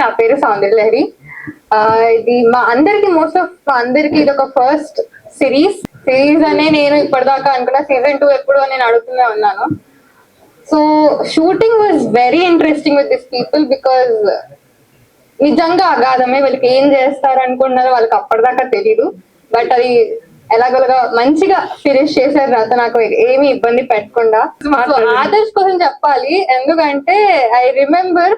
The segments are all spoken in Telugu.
నా పేరు సౌందర్యలహరి. ఇది మా అందరికి అందరికి ఇది ఒక ఫస్ట్ సిరీస్ అనే నేను ఇప్పటిదాకా అనుకున్నా. సీజన్ 2 ఎప్పుడు అని నేను అడుగుతూనే ఉన్నాను. So shooting was very interesting with this people because నిజంగా అగాధమే. వాళ్ళకి ఏం చేస్తారు అనుకున్నారో వాళ్ళకి అప్పటిదాకా తెలీదు. బట్ అది ఎలాగోలాగా మంచిగా ఫినిష్ చేశారు రాత, నాకు ఏమి ఇబ్బంది పెట్టకుండా. ఆదర్శ్ కోసం చెప్పాలి, ఎందుకంటే ఐ రిమెంబర్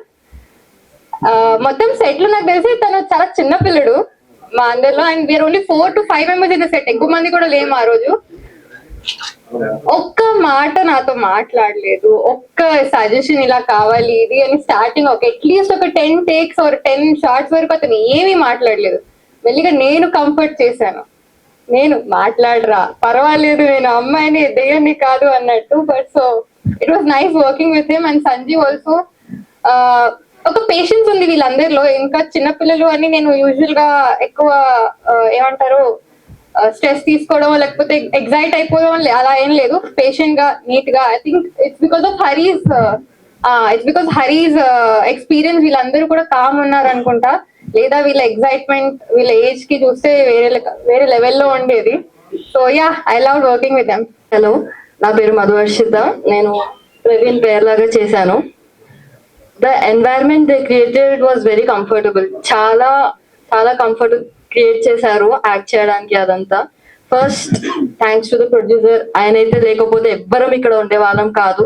మొత్తం సెట్ లో నాకు తెలిసి తను చాలా చిన్న పిల్లడు మా అందరిలో. And we are only 4 to 5 members in the set. ఎక్కువ మంది కూడా లేము ఆ రోజు. ఒక్క మాట నాతో మాట్లాడలేదు, ఒక్క సజెషన్ ఇలా కావాలి ఇది అని స్టార్టింగ్ అట్లీస్ట్ ఒక 10 takes or 10 shots వరకు అతను ఏమీ మాట్లాడలేదు. మెల్లిగా నేను కంఫర్ట్ చేశాను, నేను మాట్లాడరా పర్వాలేదు, నేను అమ్మాయిని దెయ్యాన్ని కాదు అన్నట్టు. But so it was nice working with him. And Sanjeev also ఒక పేషెన్స్ ఉంది వీళ్ళందరిలో. ఇంకా చిన్నపిల్లలు అని నేను యూజువల్ గా ఎక్కువ ఏమంటారు స్ట్రెస్ తీసుకోవడం లేకపోతే ఎగ్జైట్ అయిపోవడం అలా ఏం లేదు. పేషెంట్ గా నీట్ గా. I think it's because of హరీస్ ఎక్స్పీరియన్స్ వీళ్ళందరూ కూడా కామ్ ఉన్నారు అనుకుంటా. లేదా వీళ్ళ ఎగ్జైట్మెంట్ వీళ్ళ ఏజ్ కి చూస్తే వేరే లెవెల్లో ఉండేది. So yeah, I love working with them. Hello, నా పేరు మధువర్షిత. నేను ప్రవీణ్ పేర్లాగా చేశాను. The environment they created was very comfortable. చాలా చాలా కంఫర్ట్ క్రియేట్ చేశారు యాక్ట్ చేయడానికి. అదంతా first thanks to the producer. ఆయన అయితే లేకపోతే ఎవ్వరం ఇక్కడ ఉండే వాళ్ళం కాదు.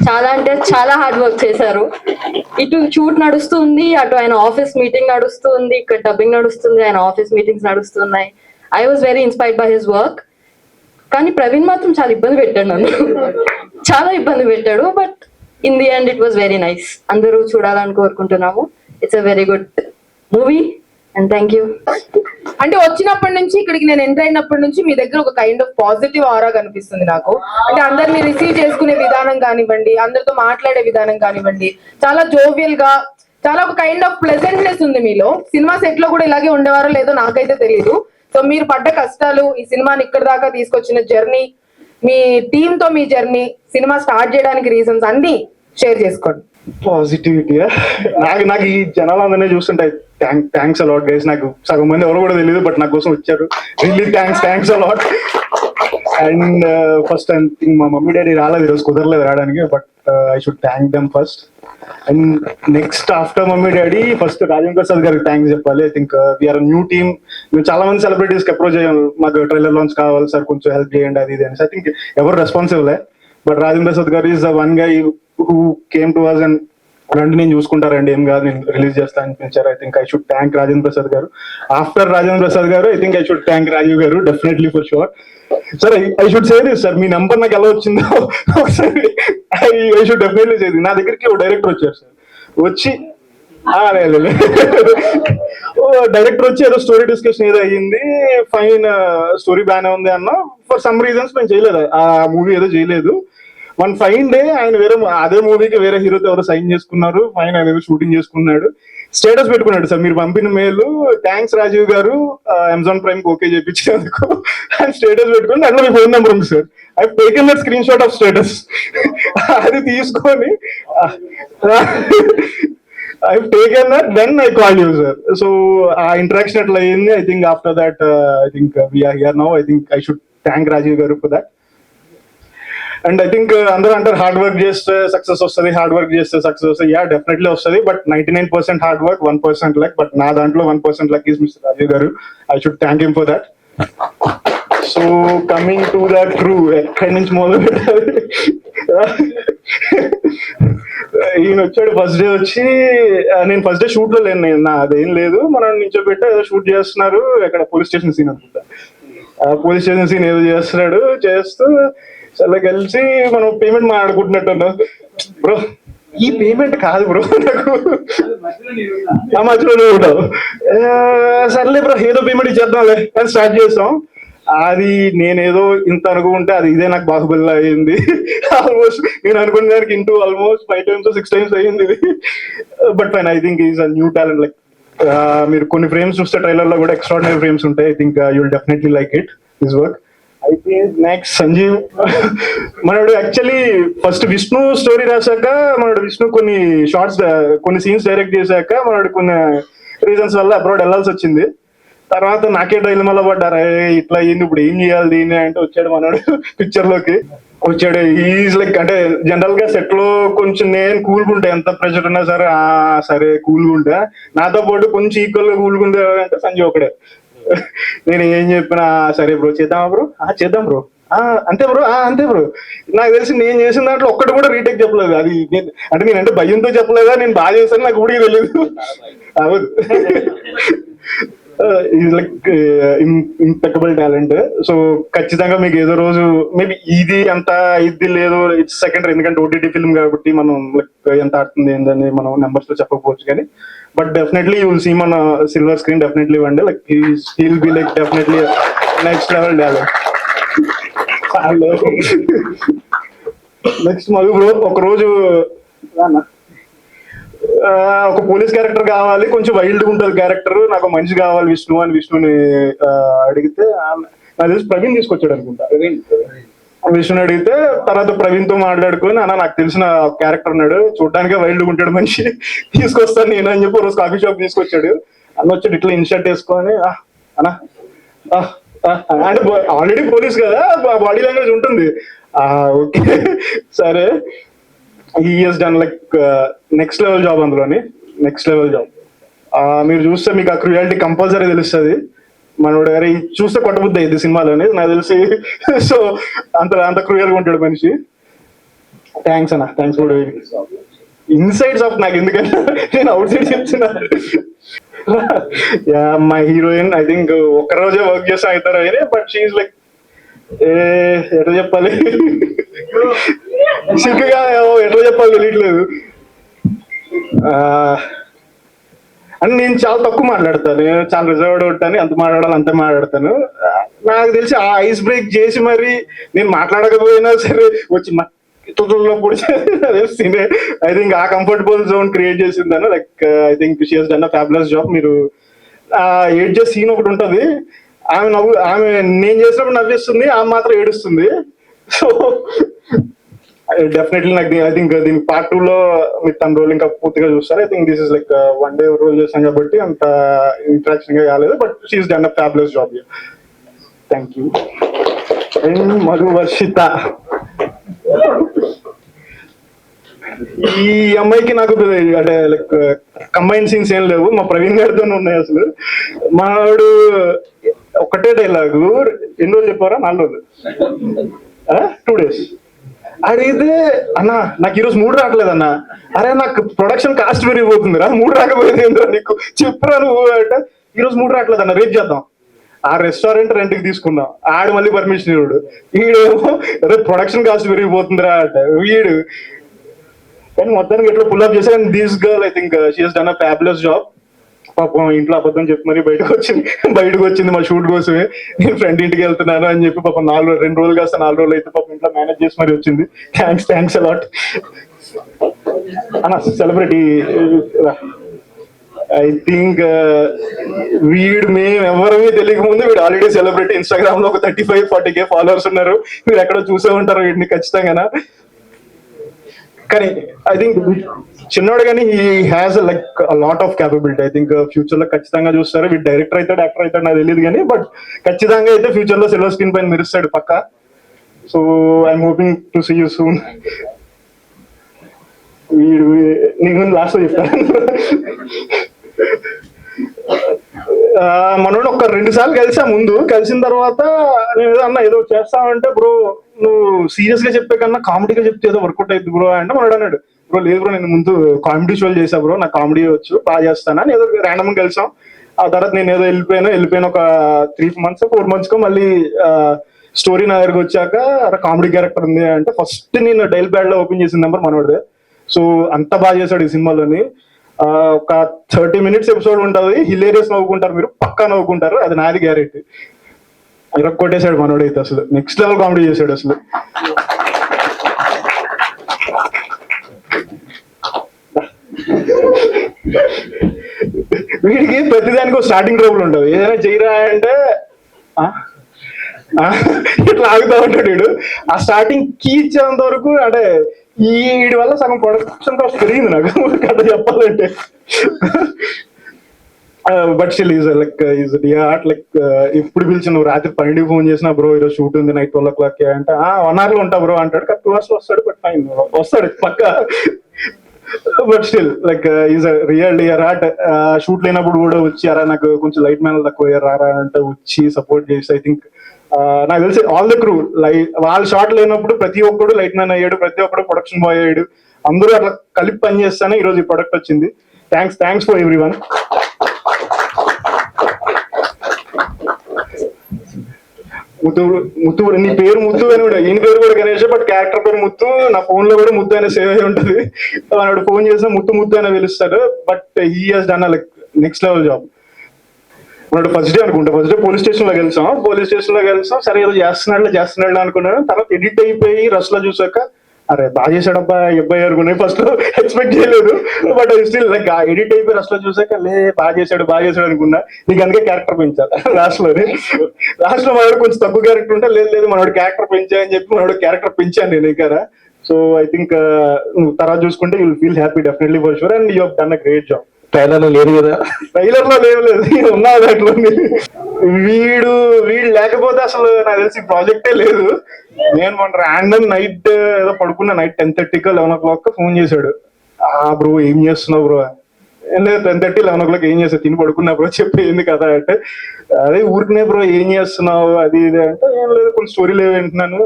చాలా అంటే చాలా హార్డ్ వర్క్ చేశారు. ఇటు షూట్ నడుస్తుంది, అటు ఆయన ఆఫీస్ మీటింగ్ నడుస్తుంది, ఇక్కడ డబ్బింగ్ నడుస్తుంది, ఆయన ఆఫీస్ మీటింగ్స్ నడుస్తున్నాయి. I was very inspired by his work. కానీ ప్రవీణ్ మాత్రం చాలా ఇబ్బంది పెట్టాడు నన్ను, చాలా ఇబ్బంది పెట్టాడు. But in the end it was very nice. అందరూ చూడాలని కోరుకుంటున్నాము. It's a very good movie and thank you. అంటే వచ్చినప్పటి నుంచి ఇక్కడికి నేను ఎంటర్ అయినప్పటి నుంచి మీ దగ్గర ఒక కైండ్ ఆఫ్ పాజిటివ్ ఆరా కనిపిస్తుంది నాకు. అంటే అందరిని రిసీవ్ చేసుకునే విధానం కానివ్వండి, అందరితో మాట్లాడే విధానం కానివ్వండి, చాలా జోవియల్ గా, చాలా ఒక కైండ్ ఆఫ్ ప్లెజెంట్నెస్ ఉంది మీలో. సినిమా సెట్ లో కూడా ఇలాగే ఉండేవారో లేదో నాకైతే తెలియదు. సో మీరు పడ్డ కష్టాలు, ఈ సినిమాని ఇక్కడ దాకా తీసుకొచ్చిన జర్నీ, మీ టీమ్ తో మీ జర్నీ, సినిమా స్టార్ట్ చేయడానికి రీజన్స్ అన్ని షేర్ చేసుకోండి. పాజిటివిటీ నాకు ఈ జనాలందరినీ చూస్తుంటే థ్యాంక్స్ అలాట్ గైస్. నాకు సగం మంది ఎవరు కూడా తెలియదు, బట్ నా కోసం వచ్చారు. Really thanks a lot. And first I think మా మమ్మీ డాడీ రాలేదు ఈరోజు, కుదరలేదు రావడానికి. But I should thank them first. And next after mummy daddy first Rajendra Prasad గారికి థ్యాంక్స్ చెప్పాలి. I think we are new team. మేము చాలా మంది సెలబ్రిటీస్ కి అప్రోచ్ అయ్యాము, మాకు ట్రైలర్ లాంచ్ కావాలి సార్, కొంచెం హెల్ప్ చేయండి అది ఇది అని. ఐ థింక్ ఎవరు రెస్పాన్సిబుల్. బట్ రాజేంద్ర ప్రసాద్ గారు is the one guy who came to us and రండి నేను చూసుకుంటారండి, ఏం కాదు నేను రిలీజ్ చేస్తా అనిపించారు. I think I should thank Rajendra Prasad garu. After Rajendra Prasad garu I think I should thank Rajiv garu, definitely for sure. Sir I should say this sir, మీ నంబర్ నాకు ఎలా వచ్చిందో ఒకసారి I should definitely say this. నా దగ్గరికి ఒక డైరెక్టర్ వచ్చారు సార్, వచ్చి డైరెక్టర్ వచ్చి ఏదో స్టోరీ డిస్కషన్ ఏదో అయ్యింది, ఫైన్ స్టోరీ బాగానే ఉంది అన్న. ఫర్ సమ్ రీజన్స్ మేము చేయలేదు, ఆ మూవీ ఏదో చేయలేదు. వన్ ఫైన్ డే ఆయన వేరే అదే మూవీకి వేరే హీరోతో ఎవరో సైన్ చేసుకున్నారు. ఫైన్ ఆయన ఏదో షూటింగ్ చేసుకున్నాడు, స్టేటస్ పెట్టుకున్నాడు సార్ మీరు పంపిన మెయిల్ థ్యాంక్స్ రాజీవ్ గారు అమెజాన్ ప్రైమ్ ఓకే చేయించినందుకు ఆయన స్టేటస్ పెట్టుకుని దాంట్లో మీ ఫోన్ నెంబర్ ఉంది sir. I taken that screen shot of status. అది తీసుకొని I've taken that, then I called you, sir. So, interaction at Layini, I think after that, I think we are here now. I think I should thank Rajiv Garu for that. And I think under hard work just success వస్తుంది, హార్డ్ వర్క్ చేస్తే సక్సెస్ వస్తుంది. యా డెఫినెట్లీ వస్తుంది, but 99% hard work, 1% luck. But నా దాంట్లో 1% లక్ ఈస్ మిస్టర్ రాజీవ్ గారు. I should thank him for that. So coming to the crew, ఎక్కడి నుంచి మొదలు పెట్టాలి? ఈయన వచ్చాడు ఫస్ట్ డే వచ్చి, నేను ఫస్ట్ డే షూట్ లో లేను, నేను అదేం లేదు, మనం నించోబెట్టి ఏదో షూట్ చేస్తున్నారు ఎక్కడ పోలీస్ స్టేషన్ సీన్ అనుకుంటా. పోలీస్ స్టేషన్ సీన్ ఏదో చేస్తున్నాడు, చేస్తూ చాలా కలిసి మనం పేమెంట్ మాట్లాడుకుంటున్నట్టు. బ్రో ఈ పేమెంట్ కాదు బ్రో, నాకు ఆ మధ్యలో ఉంటావు, సర్లే బ్రో ఏదో పేమెంట్ ఇచ్చేద్దాంలే అని స్టార్ట్ చేస్తాం. అది నేనేదో ఇంత అనుకుంటే అది ఇదే నాకు బాహుబలి అయింది. ఆల్మోస్ట్ నేను అనుకునే దానికి into almost 5 times or 6 times అయ్యింది ఇది. But fine, I think is a new talent. Like మీరు కొన్ని ఫ్రేమ్స్ చూస్తే ట్రైలర్ లో కూడా ఎక్స్ట్రాడినరీ ఫ్రేమ్స్ ఉంటాయి. I think you will definitely like it, his work. అయితే నెక్స్ట్ సంజీవ్. మనడు యాక్చువల్లీ ఫస్ట్ విష్ణు స్టోరీ రాశాక మనడు విష్ణు కొన్ని షార్ట్స్ కొన్ని సీన్స్ డైరెక్ట్ చేశాక మనడు కొన్ని రీజన్స్ వల్ల అబ్రాడ్ వెళ్ళాల్సి వచ్చింది. తర్వాత నాకే డైలమాలో పడ్డారు, ఇట్లా ఏంది ఇప్పుడు ఏం చేయాలి దీన్ని అంటే వచ్చాడు మనడు పిక్చర్ లోకి వచ్చాడు. ఈజ్ లైక్ అంటే జనరల్ గా సెట్ లో కొంచెం నేను కూల్గా ఉంటా, ఎంత ప్రెషర్ ఉన్నా సరే సరే కూల్గా ఉంటా. నాతో పాటు కొంచెం ఈక్వల్ గా కూల్గా ఉండే అంటే సంజయ్ ఒకడే. నేను ఏం చెప్పినా సరే బ్రో చేద్దామా బ్రో, చేద్దాం బ్రో, అంతే బ్రో, అంతే బ్రో. నాకు తెలిసి నేను చేసిన దాంట్లో ఒక్కటి కూడా రీటేక్ చెప్పలేదు. అది అంటే నేనంటే భయంతో చెప్పలేదా, నేను బాగా చేశాను నాకు ఊడికి తెలియదు. అవును, is like impeccable talent. So ఖచ్చితంగా మీకు ఏదో రోజు మేబీ ఇది అంత ఇది లేదు, ఇట్స్ సెకండరీ, ఎందుకంటే ఓటీటీ ఫిల్మ్ కాబట్టి మనం లైక్ ఎంత ఆడుతుంది ఏందని మనం నెంబర్స్ లో చెప్పకపోవచ్చు. కానీ but definitely you will see మన silver screen definitely one day. Like he'll be like definitely next level talent. Next Madhu bro, ఒక రోజు ఒక పోలీస్ క్యారెక్టర్ కావాలి, కొంచెం వైల్డ్ ఉంటుంది క్యారెక్టర్, నాకు మనిషి కావాలి విష్ణు అని విష్ణుని అడిగితే నాకు తెలిసి ప్రవీణ్ తీసుకొచ్చాడు అనుకుంటా. విష్ణుని అడిగితే తర్వాత ప్రవీణ్ తో మాట్లాడుకొని అన్న నాకు తెలిసిన క్యారెక్టర్ ఉన్నాడు, చూడడానికే వైల్డ్ ఉంటాడు మనిషి, తీసుకొస్తాను నేను అని చెప్పి రోజు కాఫీ షాప్ తీసుకొచ్చాడు. అన్న వచ్చాడు ఇట్లా ఇన్షర్ట్ వేసుకొని అన్న అంటే ఆల్రెడీ పోలీస్ కదా, బాడీ లాంగ్వేజ్ ఉంటుంది. ఓకే సరే, he's done like next level job, అందులోని నెక్స్ట్ లెవెల్ జాబ్. మీరు చూస్తే మీకు ఆ క్రూయాలిటీ కంపల్సరీ తెలుస్తుంది. మనోడు గారి చూస్తే కొట్టబుద్ధి అయింది సినిమాలోని నాకు తెలిసి. సో అంత క్రూయల్గా ఉంటాడు మనిషి. థ్యాంక్స్ అన్న, థ్యాంక్స్ ఫర్ ఇన్సైడ్స్ ఆఫ్ నాకు, ఎందుకంటే నేను అవుట్ సైడ్ చెప్తున్నా. మై హీరోయిన్ ఐ థింక్ ఒక్కరోజే వర్క్ చేస్తా అవుతారు అయినా, బట్ షీఈ్ లైక్ ఎట్లా చెప్పాలి, సిగ్గుగా ఎట్లా చెప్పాలి తెలియట్లేదు. అని నేను చాలా తక్కువ మాట్లాడతాను, చాలా రిజర్వ్డ్ ఉంటాను, ఎంత మాట్లాడాలి అంతే మాట్లాడతాను. నాకు తెలిసి ఆ ఐస్ బ్రేక్ చేసి మరి నేను మాట్లాడకపోయినా సరే వచ్చి తుల్లో పొడిచి ఐ థింక్ ఆ కంఫర్టబుల్ జోన్ క్రియేట్ చేసిందని. Like I think she has done a fabulous job. మీరు ఏడ్ చేసే సీన్ ఒకటి ఉంటుంది, ఆమె నేను చేసినప్పుడు నవ్విస్తుంది, ఆమె మాత్రం ఏడుస్తుంది. సో డెఫినెట్లీ నాకు ఐ థింక్ దీనికి పార్ట్ 2 లో మీరు తన రోల్ ఇంకా పూర్తిగా చూస్తారు. I think this is like one day role చేశాం కాబట్టి అంత ఇంట్రాక్షన్ గా కాలేదు, but she's done a fabulous job. Thank you. And Madhu Varshitha, ఈ అమ్మాయికి నాకు అంటే లైక్ కంబైన్ సీన్స్ ఏం లేవు, మా ప్రవీణ్ గారితోనే ఉన్నాయి. అసలు మావాడు ఒకటే డైలాగు ఎన్ని రోజులు చెప్పారా, 4 రోజులు 2 days అడిగితే అన్న నాకు ఈరోజు 3 రావట్లేదు అన్న. అరే నాకు ప్రొడక్షన్ కాస్ట్ పెరిగిపోతుందిరా, 3 రాకపోయింది ఏంద్రా నీకు చెప్పురా నువ్వు అంటే, ఈరోజు 3 రావట్లేదు అన్న రేపు చేద్దాం. ఆ రెస్టారెంట్ రెంట్కి తీసుకున్నాం, ఆడు మళ్ళీ పర్మిషన్ ఇవ్వడు, వీడేమో అరే ప్రొడక్షన్ కాస్ట్ పెరిగిపోతుందిరా అంటే వీడు. కానీ మొత్తానికి ఎట్లా పుల్ అప్ చేశారు. And this girl I think she has done a fabulous job. పాపం ఇంట్లో అబద్ధం చెప్పి మరి బయటకు వచ్చింది మా షూట్ కోసమే. నేను ఫ్రెండ్ ఇంటికి వెళ్తున్నాను అని చెప్పి పాపం 2 రోజులు కాస్త 4 రోజులు అయితే పాపం ఇంట్లో మేనేజ్ చేసి మరి వచ్చింది. థ్యాంక్స్ అలాట్ అన్న. సెలబ్రిటీ ఐ థింక్ వీడు మేము ఎవరిమీ తెలియక ముందు వీడు ఆల్రెడీ సెలబ్రిటీ. ఇన్స్టాగ్రామ్ లో ఒక 35-40K ఫాలోవర్స్ ఉన్నారు, మీరు ఎక్కడో చూసే ఉంటారు వీడిని ఖచ్చితంగా. కానీ ఐ థింక్ చిన్నోడు కానీ he has like lot of capability. I think future లో ఖచ్చితంగా చూస్తారు. వీడు డైరెక్టర్ అవుతాడు, యాక్టర్ అవుతాడు నాకు తెలియదు కానీ, బట్ ఖచ్చితంగా అయితే ఫ్యూచర్ లో సిల్వర్ స్క్రీన్ పైన మెరుస్తాడు పక్కా. So I'm hoping to see you soon. వీడు నీకు లాస్ట్ లో చెప్తాను. మనోడు ఒక 2 సార్లు కలిసా ముందు. కలిసిన తర్వాత నేను ఏదో అన్నా ఏదో చేస్తామంటే, బ్రో నువ్వు సీరియస్ గా చెప్పే కన్నా కామెడీగా చెప్తే ఏదో వర్కౌట్ అవుతుంది బ్రో అంటే, మనోడు అన్నాడు బ్రో లేదు బ్రో నేను ముందు కామెడీ షోలు చేసా బ్రో, నాకు కామెడీ వచ్చు బాగా చేస్తాను అని ఏదో ర్యాండమ్ కలిసాం. ఆ తర్వాత నేను ఏదో వెళ్ళిపోయాను ఒక 3 months 4 months మళ్ళీ స్టోరీ నా దగ్గరకు వచ్చాక కామెడీ క్యారెక్టర్ ఉంది అంటే ఫస్ట్ నేను డైల్ ప్యాడ్ లో ఓపెన్ చేసిన నెంబర్ మనోడిదే. సో అంత బాగా చేశాడు ఈ సినిమాలోని. ఒక 30 minutes ఎపిసోడ్ ఉంటుంది, హిలేరియస్ నవ్వుకుంటారు, మీరు పక్కా నవ్వుకుంటారు, అది నాది గ్యారెంటీ. కొట్టేశాడు మనోడైతే, అసలు నెక్స్ట్ లెవెల్ కామెడీ చేశాడు అసలు. వీడికి ప్రతిదానికి స్టార్టింగ్ ట్రబుల్ ఉంటుంది. ఏదైనా చేయరా అంటే ఇట్లా ఆగుతా ఉంటాడు వీడు. ఆ స్టార్టింగ్ కీ ఇచ్చేంత వరకు అంటే వీడి వల్ల సగం ప్రొడక్షన్ కాస్ట్ పెరిగింది నాకు కథ చెప్పాలంటే. But still is like is art like ఎప్పుడు పిలిచి నువ్వు రాత్రి 12 ఫోన్ చేసినా బ్రో ఈరోజు షూట్ ఉంది నైట్ 12 o'clock అంటే 1 hour లో ఉంటా బ్రో అంటాడు. 2 hours లో వస్తాడు. బట్ ఫైన్ వస్తాడు పక్క. But still like is real year art. Shoot లేనప్పుడు కూడా వచ్చి అరా నాకు కొంచెం లైట్ మ్యాన్ తక్కువ రారా అంటే వచ్చి సపోర్ట్ చేసి ఐ థింక్ నాకు తెలిసి ఆల్ ద క్రూ వాళ్ళ షాట్ లేనప్పుడు ప్రతి ఒక్కడు లైట్ మ్యాన్ అయ్యాడు, ప్రతి ఒక్కడు ప్రొడక్షన్ బాయ్ అయ్యాడు. అందరూ అట్లా కలిపి పని చేస్తానే ఈరోజు ఈ ప్రొడక్ట్ వచ్చింది. Thanks for every one. Muthu నీ పేరు ముత్తు అని కూడా, ఈయన పేరు కూడా గణేష్, బట్ క్యారెక్టర్ పేరు ముత్తు. నా ఫోన్ లో కూడా ముత్తు అనే సేవ్ అయి ఉంటుంది. వాడు ఫోన్ చేసినా ముత్తు అని పిలుస్తాడు. But he has done like next level job. వాడు ఫస్ట్ డే అనుకుంటా, ఫస్ట్ డే పోలీస్ స్టేషన్ లో కలిసాం. సరే ఏదో చేస్తున్నాడు అనుకున్నాను. తర్వాత ఎడిట్ అయిపోయి రష్ లో చూసాక అరే బాగా చేశాడబ్బా అబ్బాయి అనుకున్నాయి. ఫస్ట్ ఎక్స్పెక్ట్ చేయలేదు. బట్ స్టిల్ లైక్ ఎడిట్ అయిపోయి రష్ లో చూసాక బాగా చేశాడు అనుకున్నా. నీకు అందుకే క్యారెక్టర్ పెంచాలి లాస్ట్ లో మనోడు కొంచెం తక్కువ క్యారెక్టర్ ఉంటే లేదు మనోడు క్యారెక్టర్ పెంచా అని చెప్పి మనోడు క్యారెక్టర్ పెంచాను నేను ఇక్కడ. సో ఐ థింక్ తర్వాత చూసుకుంటే you will feel happy definitely for sure. And you have done a great job. Trailer లో లేదు కదా? ట్రైలర్ లో లేదు ఉన్నా దాంట్లో. వీడు లేకపోతే అసలు నాకు తెలిసి ప్రాజెక్టే లేదు. నేను మొన్న ర్యాండమ్ నైట్ ఏదో పడుకున్నా, నైట్ 10:30 11 o'clock ఫోన్ చేశాడు. బ్రో ఏం చేస్తున్నావు బ్రో? ఏం లేదు 10:30 11 o'clock ఏం చేస్తావు, తిని పడుకున్నా బ్రో చెప్పేంది కదా అంటే, అదే ఊరికనే బ్రో ఏం చేస్తున్నావు అది ఇది అంటే, ఏం లేదు కొన్ని స్టోరీలు వింటున్నాను,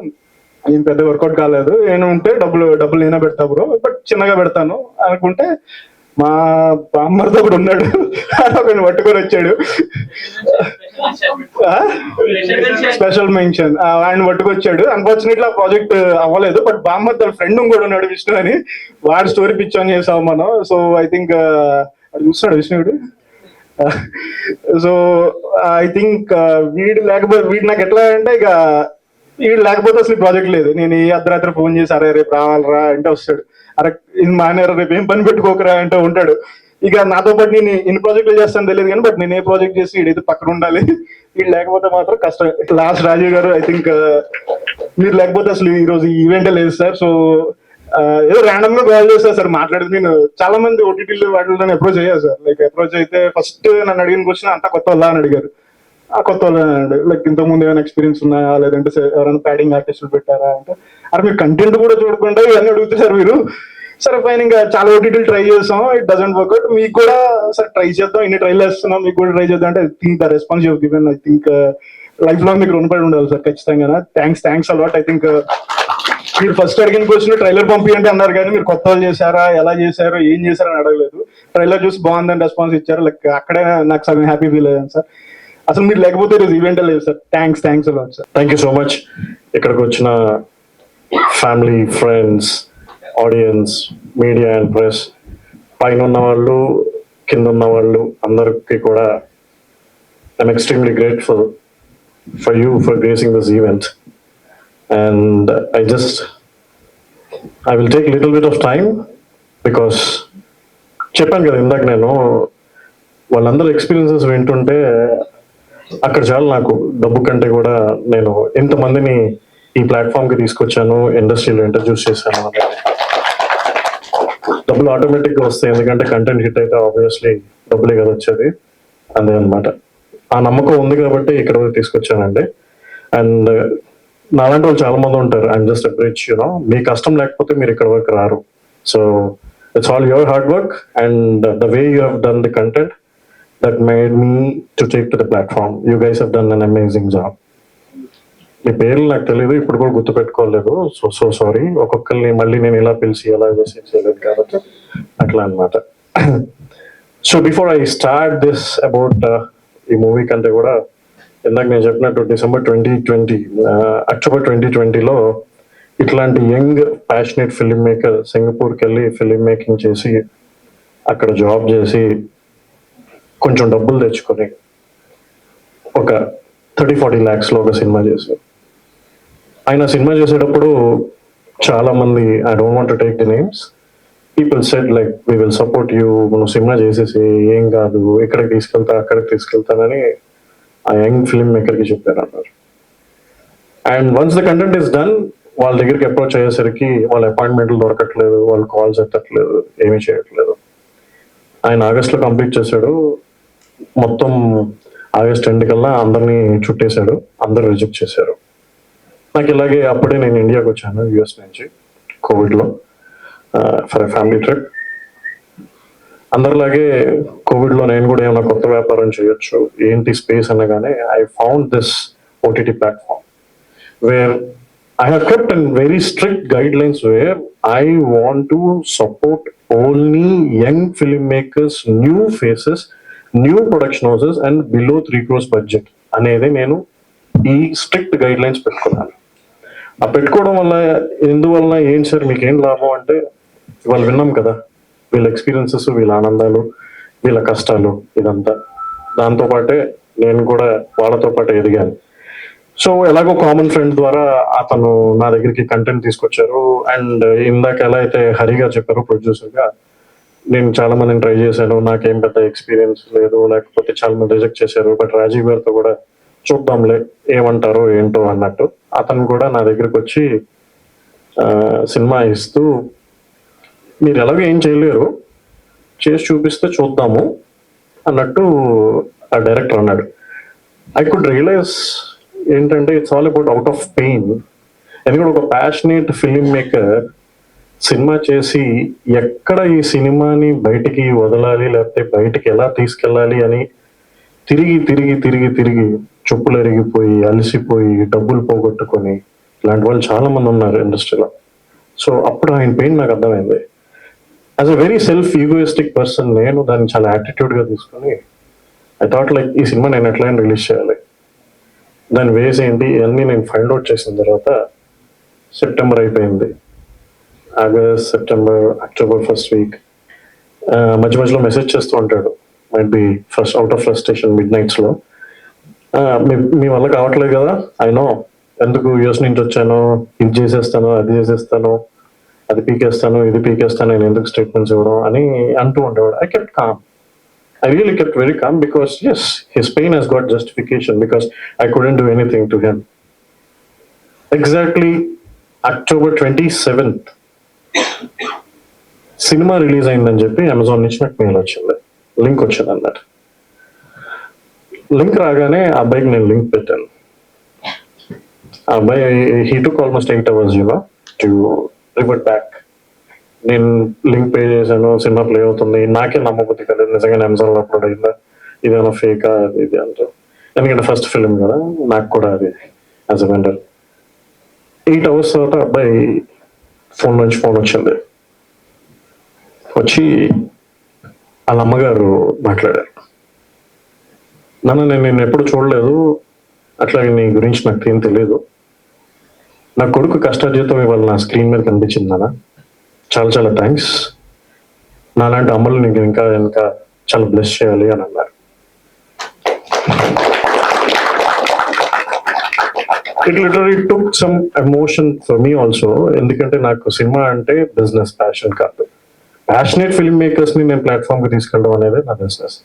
ఏం పెద్ద వర్కౌట్ కాలేదు, నేను ఉంటే డబ్బులు నేనే పెడతా బ్రో, బట్ చిన్నగా పెడతాను అనుకుంటే మా బామ్మర్తో కూడా ఉన్నాడు, ఒకరిని పట్టుకొని వచ్చాడు. స్పెషల్ మెన్షన్ ఆయన పట్టుకొచ్చాడు. అన్ఫార్చునేట్లీ ఆ ప్రాజెక్ట్ అవ్వలేదు. బట్ బామ్మర్ తన ఫ్రెండ్ కూడా ఉన్నాడు విష్ణు అని, వాడు స్టోరీ పిచ్ ఆన్ చేసాం మనం. సో ఐ థింక్ చూస్తున్నాడు విష్ణుడు. సో ఐ థింక్ వీడు నాకు ఎట్లా అంటే ఇక వీడు లేకపోతే అసలు ప్రాజెక్ట్ లేదు. నేను ఈ అర్ధరాత్రి ఫోన్ చేసి అరే రేపు రావాలరా అంటే వస్తాడు, అరే ఇది మానేరా రేపు ఏం పని పెట్టుకోకరా అంటే ఉంటాడు. ఇక నాతో పాటు నేను ఎన్ని ప్రాజెక్టులు చేస్తాను తెలియదు కానీ, బట్ నేను ఏ ప్రాజెక్ట్ చేసి వీడైతే పక్కన ఉండాలి. వీడు లేకపోతే మాత్రం కష్టం. లాస్ట్ రాజీవ్ గారు ఐ థింక్ మీరు లేకపోతే అసలు ఈ రోజు ఈవెంటే లేదు సార్. సో ఏదో ర్యాండమ్ గా కాల్ చేస్తారు సార్, మాట్లాడితే నేను చాలా మంది ఓటీటీలు వాటిలో అప్రోచ్ అయ్యాను సార్. లైక్ అప్రోచ్ అయితే ఫస్ట్ నన్ను అడిగిన క్వశ్చన్ అంతా కొత్త వాళ్ళ అని అడిగారు. ఆ కొత్త వాళ్ళు అన్నాడు, లైక్ ఇంతకు ముందు ఏమైనా ఎక్స్పీరియన్స్ ఉన్నాయా, లేదంటే ఎవరైనా ప్యాడింగ్ ఆర్టిస్టులు పెట్టారా అంటే, అరే మీరు కంటెంట్ కూడా చూడకుండా ఇవన్నీ అడుగుతారు మీరు. సరే ఫైన్, ఇంకా చాలా ఓటీటీలు ట్రై చేస్తాం, ఇట్ డజంట్ వర్క్అవుట్, మీకు కూడా సరే ట్రై చేద్దాం, ఇన్ని ట్రైల్ వేస్తున్నాం మీకు కూడా ట్రై చేద్దాం అంటే I think the response you given I think life long మీకు రుణపడి ఉండాలి సార్ ఖచ్చితంగా. Thanks a lot. ఐ థింక్ మీరు ఫస్ట్ అడిగిన క్వశ్చన్ ట్రైలర్ పంపించండి అన్నారు కానీ మీరు కొత్త వాళ్ళు చేశారా, ఎలా చేశారో, ఏం చేశారని అడగలేదు. ట్రైలర్ చూసి బాగుందని రెస్పాన్స్ ఇచ్చారు. లైక్ అక్కడే నాకు సగం హ్యాపీ ఫీల్ అయ్యాను సార్. అసలు మీరు లేకపోతే ఈరోజు ఈవెంట్ లేదు sir. Thanks a lot sir. Thank you so much. ఇక్కడికి వచ్చిన family, friends, audience, media and press, పైన ఉన్న వాళ్ళు, కింద ఉన్న వాళ్ళు అందరికి కూడా I'm extremely grateful for you for gracing this event. And I will take little bit of time because చెప్పాను కదా ఇందాక, నేను వాళ్ళందరూ ఎక్స్పీరియన్సెస్ వింటుంటే అక్కడ చాలా నాకు డబ్బు కంటే కూడా నేను ఎంతమందిని ఈ ప్లాట్ఫామ్ కి తీసుకొచ్చాను, ఇండస్ట్రీలో ఇంట్రడ్యూస్ చేశాను అనేది డబ్బులు ఆటోమేటిక్ గా వస్తాయి. ఎందుకంటే కంటెంట్ హిట్ అయితే ఆబ్వియస్లీ డబ్బులే కదా వచ్చేది. అదే అనమాట, ఆ నమ్మకం ఉంది కాబట్టి ఇక్కడ వరకు తీసుకొచ్చానండి. అండ్ నాలాంటి వాళ్ళు చాలా మంది ఉంటారు. I'm just a bridge, you know. మీ కష్టం లేకపోతే మీరు ఇక్కడ వరకు రారు. So it's all your hard work and the way you have done the content that made me to take to the platform. You guys have done an amazing job. మీ పేర్లు నాకు తెలియదు, ఇప్పుడు కూడా గుర్తు పెట్టుకోలేదు. So sorry. ఒక్కొక్కరిని మళ్ళీ నేను ఇలా పిలిచి ఎలా చేసి చేయలేదు కాబట్టి అట్లా అనమాట. So before I start this about ఈ మూవీ కంటే కూడా ఇందాక నేను చెప్పినట్టు డిసెంబర్ 2020 అక్టోబర్ 2020లో ఇట్లాంటి యంగ్ ప్యాషనేట్ ఫిల్మ్ మేకర్ సింగపూర్కి వెళ్ళి ఫిల్మ్ మేకింగ్ చేసి అక్కడ జాబ్ చేసి కొంచెం డబ్బులు తెచ్చుకొని ఒక 30-40 lakhs లో ఒక సినిమా చేశారు. ఆయన సినిమా చేసేటప్పుడు చాలా మంది, I don't want to take the names, people said like we will support you, నువ్వు సినిమా చేసేసి ఏం కాదు, ఇక్కడికి తీసుకెళ్తా అక్కడికి తీసుకెళ్తానని ఆ యంగ్ ఫిల్మ్ మేకర్కి చెప్పారు అన్నారు. And once the content is done, వాళ్ళ దగ్గరికి అప్రోచ్ అయ్యేసరికి వాళ్ళ అపాయింట్మెంట్లు దొరకట్లేదు, వాళ్ళు కాల్స్ ఎత్తట్లేదు, ఏమీ చేయట్లేదు. ఆయన ఆగస్ట్లో కంప్లీట్ చేశాడు. మొత్తం ఆగస్ట్ ఎండ్ కల్లా అందరినీ చుట్టేశాడు, అందరూ రిజెక్ట్ చేశారు. నాకు ఇలాగే అప్పుడే నేను ఇండియాకి వచ్చాను యుఎస్ నుంచి కోవిడ్లో ఫర్ ఎ ఫ్యామిలీ ట్రిప్. అందరిలాగే కోవిడ్లో నేను కూడా ఏమైనా కొత్త వ్యాపారం చేయొచ్చు, ఏంటి స్పేస్ అనగానే I found this OTT platform where I have kept in very strict guidelines where I want to support only young filmmakers, new faces, new production houses and below 3 crores budget అనేది నేను ఈ స్ట్రిక్ట్ గైడ్ లైన్స్ పెట్టుకున్నాను. ఆ పెట్టుకోవడం వల్ల ఎందువల్ల ఏంటి సార్ మీకు ఏం లాభం అంటే, వాళ్ళు విన్నాం కదా వీళ్ళ ఎక్స్పీరియన్సెస్, వీళ్ళ ఆనందాలు, వీళ్ళ కష్టాలు, ఇదంతా. దాంతోపాటే నేను కూడా వాళ్ళతో పాటు ఎదిగాను. సో ఎలాగో కామన్ ఫ్రెండ్ ద్వారా అతను నా దగ్గరికి కంటెంట్ తీసుకొచ్చారు. అండ్ ఇందాక ఎలా అయితే హరి గారు చెప్పారు ప్రొడ్యూసర్గా, నేను చాలా మందిని ట్రై చేశాను, నాకేం పెద్ద ఎక్స్పీరియన్స్ లేదు, లేకపోతే చాలా మంది రిజెక్ట్ చేశారు. బట్ రాజీవ్ గారితో కూడా చూద్దాంలే ఏమంటారో ఏంటో అన్నట్టు అతను కూడా నా దగ్గరికి వచ్చి సినిమా ఇస్తూ, మీరు ఎలాగో ఏం చేయలేరు, చేసి చూపిస్తే చూద్దాము అన్నట్టు ఆ డైరెక్టర్ అన్నాడు. ఐ కుడ్ రియలైజ్ ఏంటంటే it's all about out of pain. ఎందుకంటే ఒక ప్యాషనేట్ ఫిలిం మేకర్ సినిమా చేసి ఎక్కడ ఈ సినిమాని బయటికి వదలాలి, లేకపోతే బయటికి ఎలా తీసుకెళ్ళాలి అని తిరిగి తిరిగి తిరిగి తిరిగి చెప్పులు ఎరిగిపోయి, అలసిపోయి, డబ్బులు పోగొట్టుకొని ఇలాంటి వాళ్ళు చాలా మంది ఉన్నారు ఇండస్ట్రీలో. సో అప్పుడు ఆయన పెయిన్ నాకు అర్థమైంది. As a very self egoistic person నేను దాన్ని చాలా యాటిట్యూడ్గా తీసుకొని ఐ థాట్ లైక్ ఈ సినిమా నేను ఎట్లయినా రిలీజ్ చేయాలి, దాని వేస్ ఏంటి ఇవన్నీ నేను ఫైండ్ అవుట్ చేసిన తర్వాత సెప్టెంబర్ అయిపోయింది. August, September, October first week మధ్య మధ్యలో మెసేజ్ చేస్తూ ఉంటాడు, might be first out of frustration mid నైట్స్లో. మీ వల్ల కావట్లేదు కదా, అయినో ఎందుకు యూఎస్ నుంచి వచ్చాను, ఇది చేసేస్తాను, అది చేసేస్తాను, అది పీకేస్తాను, ఇది పీకేస్తాను, నేను ఎందుకు స్టేట్మెంట్స్ ఇవ్వడం అని అంటూ ఉండేవాడు. I kept calm. I really kept very calm because yes, his pain has got justification because I couldn't do anything to him. Exactly October 27th cinema release అయిందని చెప్పి అమెజాన్ నుంచి నాకు మెయిల్ వచ్చింది, లింక్ వచ్చింది అన్నట్టు. లింక్ రాగానే ఆ అబ్బాయికి నేను లింక్ పెట్టాను. ఆ అబ్బాయి he took almost 8 hours to revert back. నేను లింక్ పే చేశాను, సినిమా ప్లే అవుతుంది, నాకే నమ్మబుద్ధి కదా నిజంగానే అమెజాన్లో అప్లోడ్ అయిందా, ఇదేమన్నా ఫేకా ఇది అంటూ. ఎందుకంటే ఫస్ట్ ఫిలిం కదా, నాకు కూడా అది యాజ్ అ వెండర్. 8 hours తర్వాత అబ్బాయి ఫోన్ నుంచి ఫోన్ వచ్చింది. వచ్చి వాళ్ళ అమ్మగారు మాట్లాడారు, నేను ఎప్పుడు చూడలేదు, అట్లాగే నీ గురించి నాకు ఏం తెలియదు, నా కొడుకు కష్టార్జితం ఇవాళ నా స్క్రీన్ మీద కనిపించింది నాన్న, చాలా చాలా థ్యాంక్స్, నాలాంటి అమ్మలు నీకు ఇంకా ఇంకా చాలా బ్లెస్ చేయాలి అని అన్నారు. It literally took some emotion for me also. ఎందుకంటే నాకు సినిమా అంటే బిజినెస్, ప్యాషన్ కాదు. ప్యాషనేట్ ఫిల్మ్ మేకర్స్ ని నేను ప్లాట్ఫామ్ కి తీసుకెళ్ళడం అనేది నా బిజినెస్,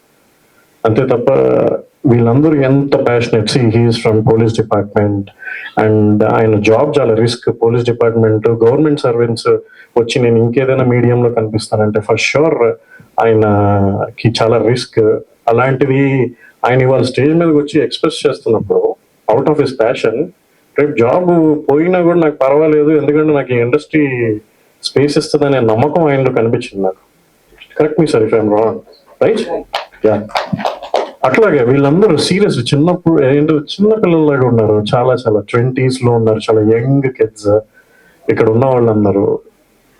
అంతే తప్ప వీళ్ళందరూ ఎంత passionate. He's from police department and ఆయన జాబ్ చాలా risk. Police department, government servants వచ్చి నేను ఇంకేదైనా మీడియంలో కనిపిస్తానంటే ఫర్ షూర్ ఆయనకి చాలా రిస్క్. అలాంటిది ఆయన ఇవాళ స్టేజ్ మీదకి వచ్చి ఎక్స్ప్రెస్ చేస్తున్నప్పుడు అవుట్ ఆఫ్ హిస్ ప్యాషన్, రేపు జాబ్ పోయినా కూడా నాకు పర్వాలేదు ఎందుకంటే నాకు ఈ ఇండస్ట్రీ స్పేస్ ఇస్తుందనే నమ్మకం ఆయనలో కనిపించింది నాకు. Correct me sir if I'm wrong, right? Yeah. అట్లాగే వీళ్ళందరూ సీరియస్ చిన్నప్పుడు ఏంటో చిన్న పిల్లల్లాగా ఉన్నారు, చాలా చాలా 20s లో ఉన్నారు, చాలా యంగ్ కిడ్స్ ఇక్కడ ఉన్న వాళ్ళందరూ.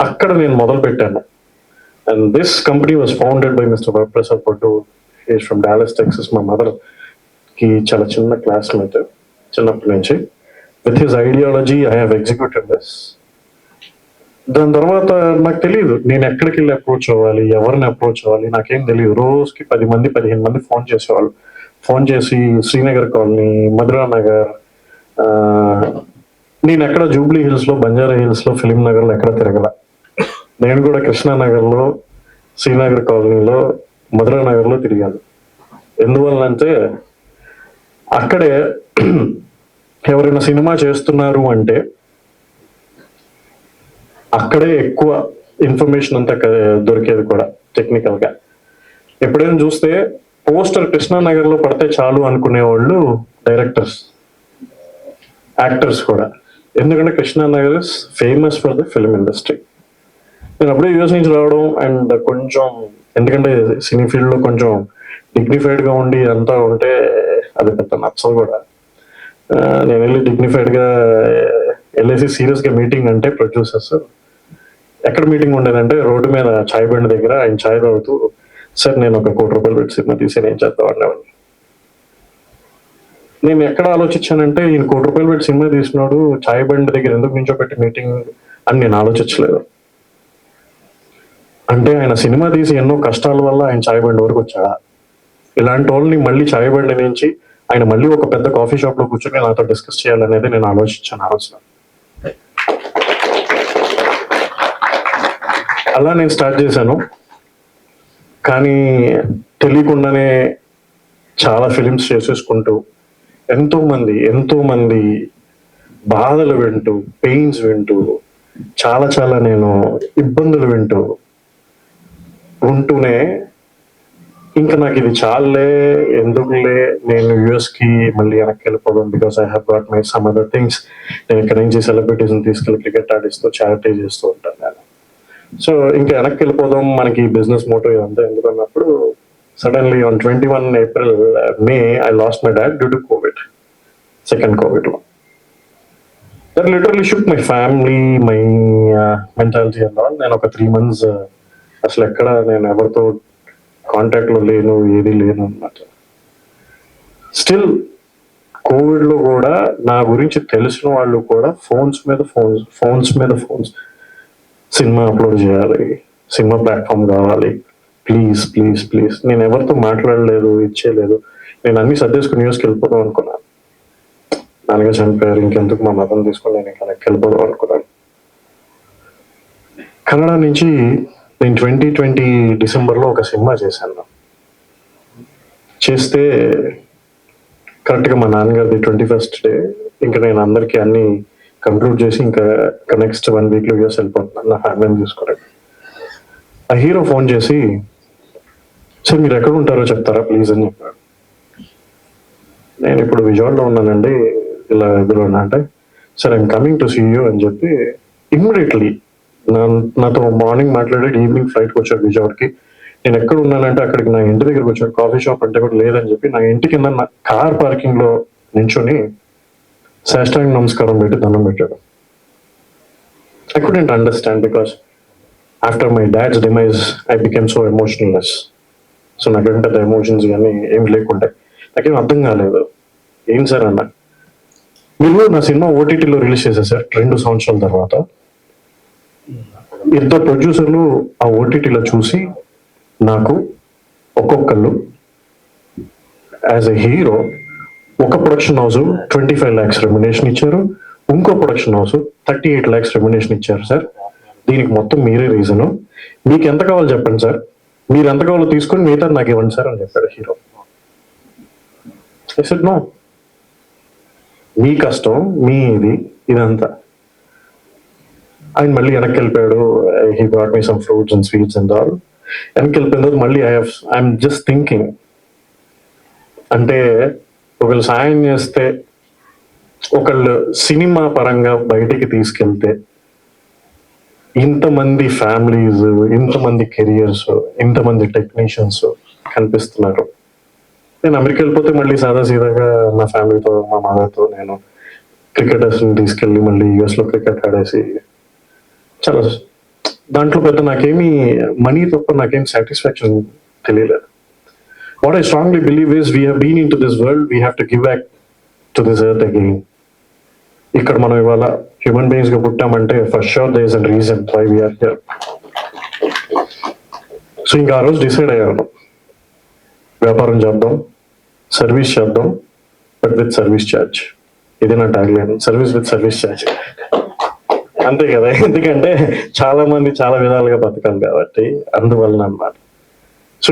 అక్కడ నేను మొదలు పెట్టాను. And this company was founded by mister Varaprasad Pottu. Is from Dallas, Texas. మా మదర్ కి చాలా చిన్న క్లాస్మేట్ చిన్నప్పటి నుంచి. With his ideology I have executed this. దాని తర్వాత నాకు తెలియదు నేను ఎక్కడికి వెళ్ళి అప్రోచ్ అవ్వాలి, ఎవరిని అప్రోచ్ అవ్వాలి, నాకేం తెలియదు. రోజుకి 10 మంది 15 మంది ఫోన్ చేసేవాళ్ళు. ఫోన్ చేసి శ్రీనగర్ కాలనీ, మధురా నగర్, నేను ఎక్కడ జూబ్లీ హిల్స్ లో, బంజారా హిల్స్ లో, ఫిలిం నగర్ లో ఎక్కడ తిరగల. నేను కూడా కృష్ణానగర్ లో, శ్రీనగర్ కాలనీలో, మధురా నగర్ లో తిరిగాను. ఎందువల్లంటే అక్కడే ఎవరైనా సినిమా చేస్తున్నారు అంటే అక్కడే ఎక్కువ ఇన్ఫర్మేషన్ అంతా దొరికేది కూడా టెక్నికల్ గా. ఎప్పుడైనా చూస్తే పోస్టర్ కృష్ణానగర్ లో పడితే చాలు అనుకునే వాళ్ళు డైరెక్టర్స్, యాక్టర్స్ కూడా. ఎందుకంటే Krishna Nagar is famous for the film industry. నేను అప్పుడే యూఎస్ నుంచి రావడం అండ్ కొంచెం, ఎందుకంటే సినీ ఫీల్డ్ లో కొంచెం డిగ్నిఫైడ్ గా ఉండి అంతా ఉంటే అది పెద్ద నచ్చదు కూడా. నేను వెళ్ళి డిగ్నిఫైడ్ గా వెళ్ళేసి సీరియస్ గా మీటింగ్ అంటే ప్రొడ్యూసర్స్ ఎక్కడ మీటింగ్ ఉండేదంటే రోడ్డు మీద చాయ్ బండి దగ్గర ఆయన చాయ్ తాగుతూ, సార్ నేను ఒక ₹1 కోటి పెట్టి సినిమా తీసి నేను చేద్దాం అనేవాడిని. నేను ఎక్కడ ఆలోచించానంటే ఈయన ₹1 కోటి పెట్టి సినిమా తీసినాడు చాయ్ బండి దగ్గర ఎందుకు నించోబెట్టి మీటింగ్ అని నేను ఆలోచించలేదు. అంటే ఆయన సినిమా తీసి ఎన్నో కష్టాల వల్ల ఆయన చాయ్ బండి వరకు వచ్చాడా? ఇలాంటి వాళ్ళని మళ్ళీ చాయ్ బండి నుంచి ఆయన మళ్ళీ ఒక పెద్ద కాఫీ షాప్ లో కూర్చొని నాతో డిస్కస్ చేయాలనేది నేను ఆలోచించాను ఆ రోజున. అలా నేను స్టార్ట్ చేశాను. కానీ తెలియకుండానే చాలా ఫిలిమ్స్ చేసేసుకుంటూ ఎంతో మంది బాధలు వింటూ, పెయిన్స్ వింటూ, చాలా నేను ఇబ్బందులు వింటూ ఉంటూనే ఇంకా నాకు ఇది చాలే, ఎందుకులే నేను యుఎస్ కి మళ్ళీ వెనక్కి వెళ్ళిపోదాం, because I have got my some other things. నేను ఇక్కడ నుంచి సెలబ్రిటీస్ తీసుకెళ్ళి క్రికెట్ ఆడిస్తూ చారిటీ చేస్తూ ఉంటాను నేను. సో ఇంకా వెనక్కి వెళ్ళిపోదాం, మనకి బిజినెస్ మోటో ఇదంతా ఎందుకన్నప్పుడు suddenly on 21 April, May I lost my dad due to COVID, second COVID లో. That literally shook my family, my mentality and all. నేను ఒక 3 months అసలు ఎక్కడ నేను ఎవరితో కాంటాక్ట్ లో లేను, ఏది లేను అన్నమాట. స్టిల్ కోవిడ్ లో కూడా నా గురించి తెలిసిన వాళ్ళు కూడా ఫోన్స్ మీద ఫోన్స్ సినిమా అప్లోడ్ చేయాలి, సినిమా ప్లాట్ఫామ్ కావాలి, ప్లీజ్ ప్లీజ్ ప్లీజ్. నేను ఎవరితో మాట్లాడలేదు, ఇచ్చేయలేదు. నేను అన్ని సర్దేసుకుని న్యూస్కి వెళ్ళిపోదాం అనుకున్నాను. నాన్నగా చనిపోయారు, ఇంకెందుకు మా మతం తీసుకొని నేను ఇంకా వెళ్ళిపోదాం అనుకున్నాను. కన్నడ నుంచి నేను 2020 డిసెంబర్లో ఒక సినిమా చేశాను. చేస్తే కరెక్ట్గా మా నాన్నగారిది 21st డే. ఇంకా నేను అందరికీ అన్ని కంక్లూడ్ చేసి ఇంకా నెక్స్ట్ 1 week లో యూఎస్ వెళ్ళిపోతున్నాను నా ఫ్యామిలీని చూసుకోవడానికి. ఆ హీరో ఫోన్ చేసి, సార్ మీరు ఎక్కడ ఉంటారో చెప్తారా ప్లీజ్ అని చెప్పాడు. నేను ఇప్పుడు విజయవాడలో ఉన్నానండి, ఇలా ఎదురు ఉన్నా అంటే, sir I'm coming to see you అని చెప్పి ఇమ్మీడియట్లీ నాతో మార్నింగ్ మాట్లాడాడు, ఈవినింగ్ ఫ్లైట్కి వచ్చాడు విజయవాడకి. నేను ఎక్కడ ఉన్నానంటే అక్కడికి నా ఇంటి దగ్గరకు వచ్చాడు. కాఫీ షాప్ అంటే కూడా లేదని చెప్పి నా ఇంటి కింద నా కార్ పార్కింగ్ లో నించొని సాష్టాంగ నమస్కారం పెట్టి దండం పెట్టాడు. I couldn't understand because after my dad's demise, I became so emotionless. So నాకేం పెద్ద ఎమోషన్స్ కానీ ఏం లేకుంటే నాకేం అర్థం కాలేదు. ఏం సార్ అన్న, మీరు నా సినిమా ఓటీటీలో రిలీజ్ చేశారు సార్ 2 సంవత్సరాల తర్వాత. 2 ప్రొడ్యూసర్లు ఆ ఓటీటీలో చూసి నాకు ఒక్కొక్కళ్ళు యాజ్ ఎ హీరో ఒక ప్రొడక్షన్ హౌస్ 25 lakhs రెమ్యునేషన్ ఇచ్చారు, ఇంకో ప్రొడక్షన్ హౌస్ 38 lakhs రెమ్యునేషన్ ఇచ్చారు. సార్ దీనికి మొత్తం మీరే రీజను, మీకు ఎంత కావాలో చెప్పండి సార్, మీరు ఎంత కావాలో తీసుకొని మిగతా నాకు ఇవ్వండి సార్ అని చెప్పాడు హీరో. I said no, మీ కష్టం మీ ఇదంతా. ఆయన మళ్ళీ వెనక్కి వెళ్ళిపోయాడు. He got me some fruits and sweets and all. వెనక్కి వెళ్ళిపోయిన తర్వాత మళ్ళీ ఐఎమ్ జస్ట్ థింకింగ్, అంటే ఒకళ్ళు సాయం చేస్తే, ఒకళ్ళు సినిమా పరంగా బయటికి తీసుకెళ్తే ఇంతమంది ఫ్యామిలీస్, ఇంతమంది కెరియర్స్, ఇంతమంది టెక్నీషియన్స్ కనిపిస్తున్నారు. నేను అమెరికా వెళ్ళిపోతే మళ్ళీ సాదాసీదాగా నా ఫ్యామిలీతో, మా మదర్తో నేను క్రికెటర్స్ తీసుకెళ్ళి మళ్ళీ యూఎస్ లో క్రికెట్ ఆడేసి చాలా దాంట్లో పెద్ద నాకేమీ మనీ తప్ప నాకేం సాటిస్ఫాక్షన్ తెలియలేదు. What I strongly believe is we have been into this world, we have to give back to this earth again. ఇక్కడ మనం ఇవాళ హ్యూమన్ బీయింగ్స్ గా పుట్టామంటే for sure there is a reason why we are here. So ఇంకా ఆ రోజు డిసైడ్ అయ్యాను, వ్యాపారం చేద్దాం, సర్వీస్ చేద్దాం, బట్ విత్ సర్వీస్ ఛార్జ్. ఇది నా tagline, service with service charge. అంతే కదా, ఎందుకంటే చాలా మంది చాలా విధాలుగా బతకాలి కాబట్టి అందువలన అన్నమాట. సో